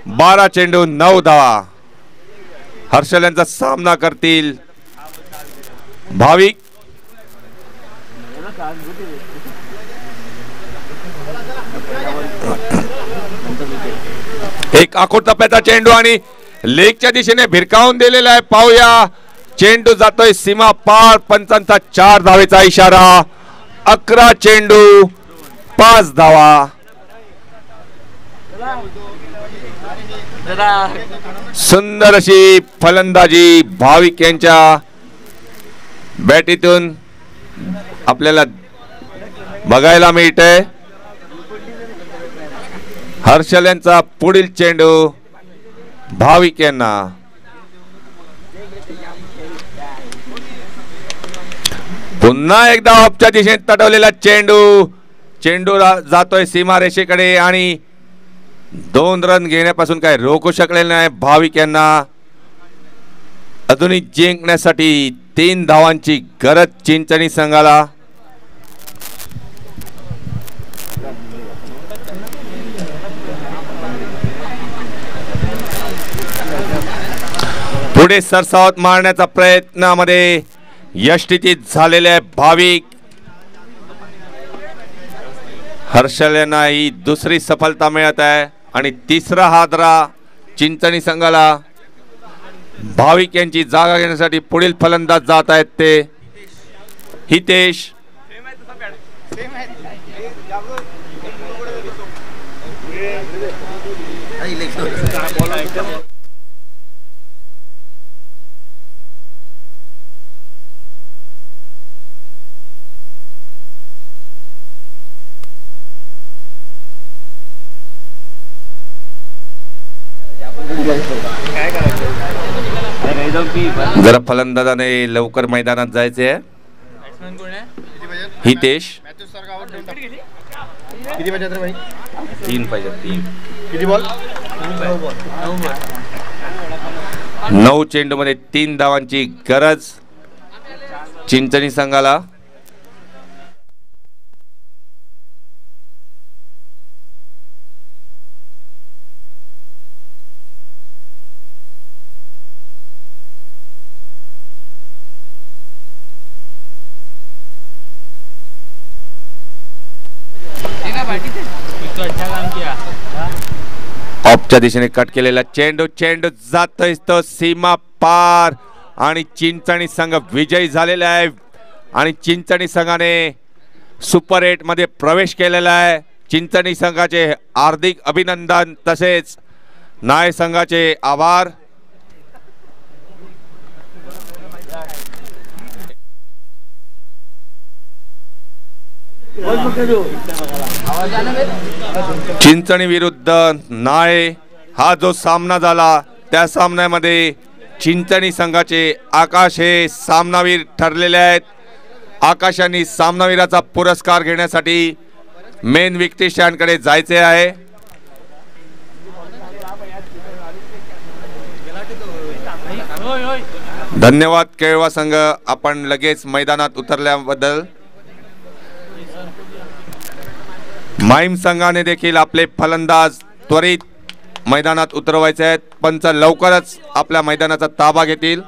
12 चेंडू 9 धावा. हर्षल यांचा सामना करतील भाविक. एक आखूड टप्प्याचा चेंडू आणि लेगच्या दिशेने भिरकावून दिलेला आहे. पाहूया चेंडू जातोय सीमा पार. पंचांचा 4 धावेचा इशारा. 11 चेंडू 5 धावा. सुंदर अशी फलंदाजी भाविक यांच्या बॅटीतून आपल्याला बघायला मिळते. हर्षल यांचा पुढील चेंडू भाविक यांना. पुन्हा एकदा ऑफच्या दिशेने तटवलेला चेंडू. चेंडू जातोय सीमारेषेकडे आणि 2 रन घेण्यापासून काय रोखू शकलेले नाही भाविक यांना. अजूनही जिंकण्यासाठी 3 धावांची गरज चिंचणी संघाला. पुढे सरसावत मारण्याचा प्रयत्नामध्ये यशस्वी झालेले आहे भाविक. हर्षल यांना ही दुसरी सफलता मिळत आहे आणि तिसरा हादरा चिंचणी संघाला. भाविक यांची जागा घेण्यासाठी पुढील फलंदाज जात आहेत ते हितेश. जरा फलंदाजाने लवकर मैदानात जायचे आहे. हितेश 3 पाहिजे. 9 चेंडू मध्ये 3 धावांची गरज चिंचणी संघाला. ऑफच्या दिशेने कट केलेला चेंडू. चेंडू जातोय तो सीमा पार आणि चिंचणी संघ विजयी झालेला आहे आणि चिंचणी संघाने सुपर 8 मध्ये प्रवेश केलेला आहे. चिंचणी संघाचे हार्दिक अभिनंदन तसेच नाय संघाचे आभार. चिंचणी विरुद्ध नाळे हा जो सामना झाला त्या सामन्यामध्ये चिंचणी संघाचे आकाश हे सामनावीर ठरलेले आहेत. आकाशांनी सामनावीराचा पुरस्कार घेण्यासाठी मेन विक्टी स्टँडकडे जायचे आहे. धन्यवाद केळवा संघ, आपण लगेच मैदानात उतरल्याबद्दल. माहीम संघाने देखील आपले फलंदाज त्वरित मैदानात उतरवायचे आहेत. पंच लवकरच आपल्या मैदानाचा ताबा घेतील.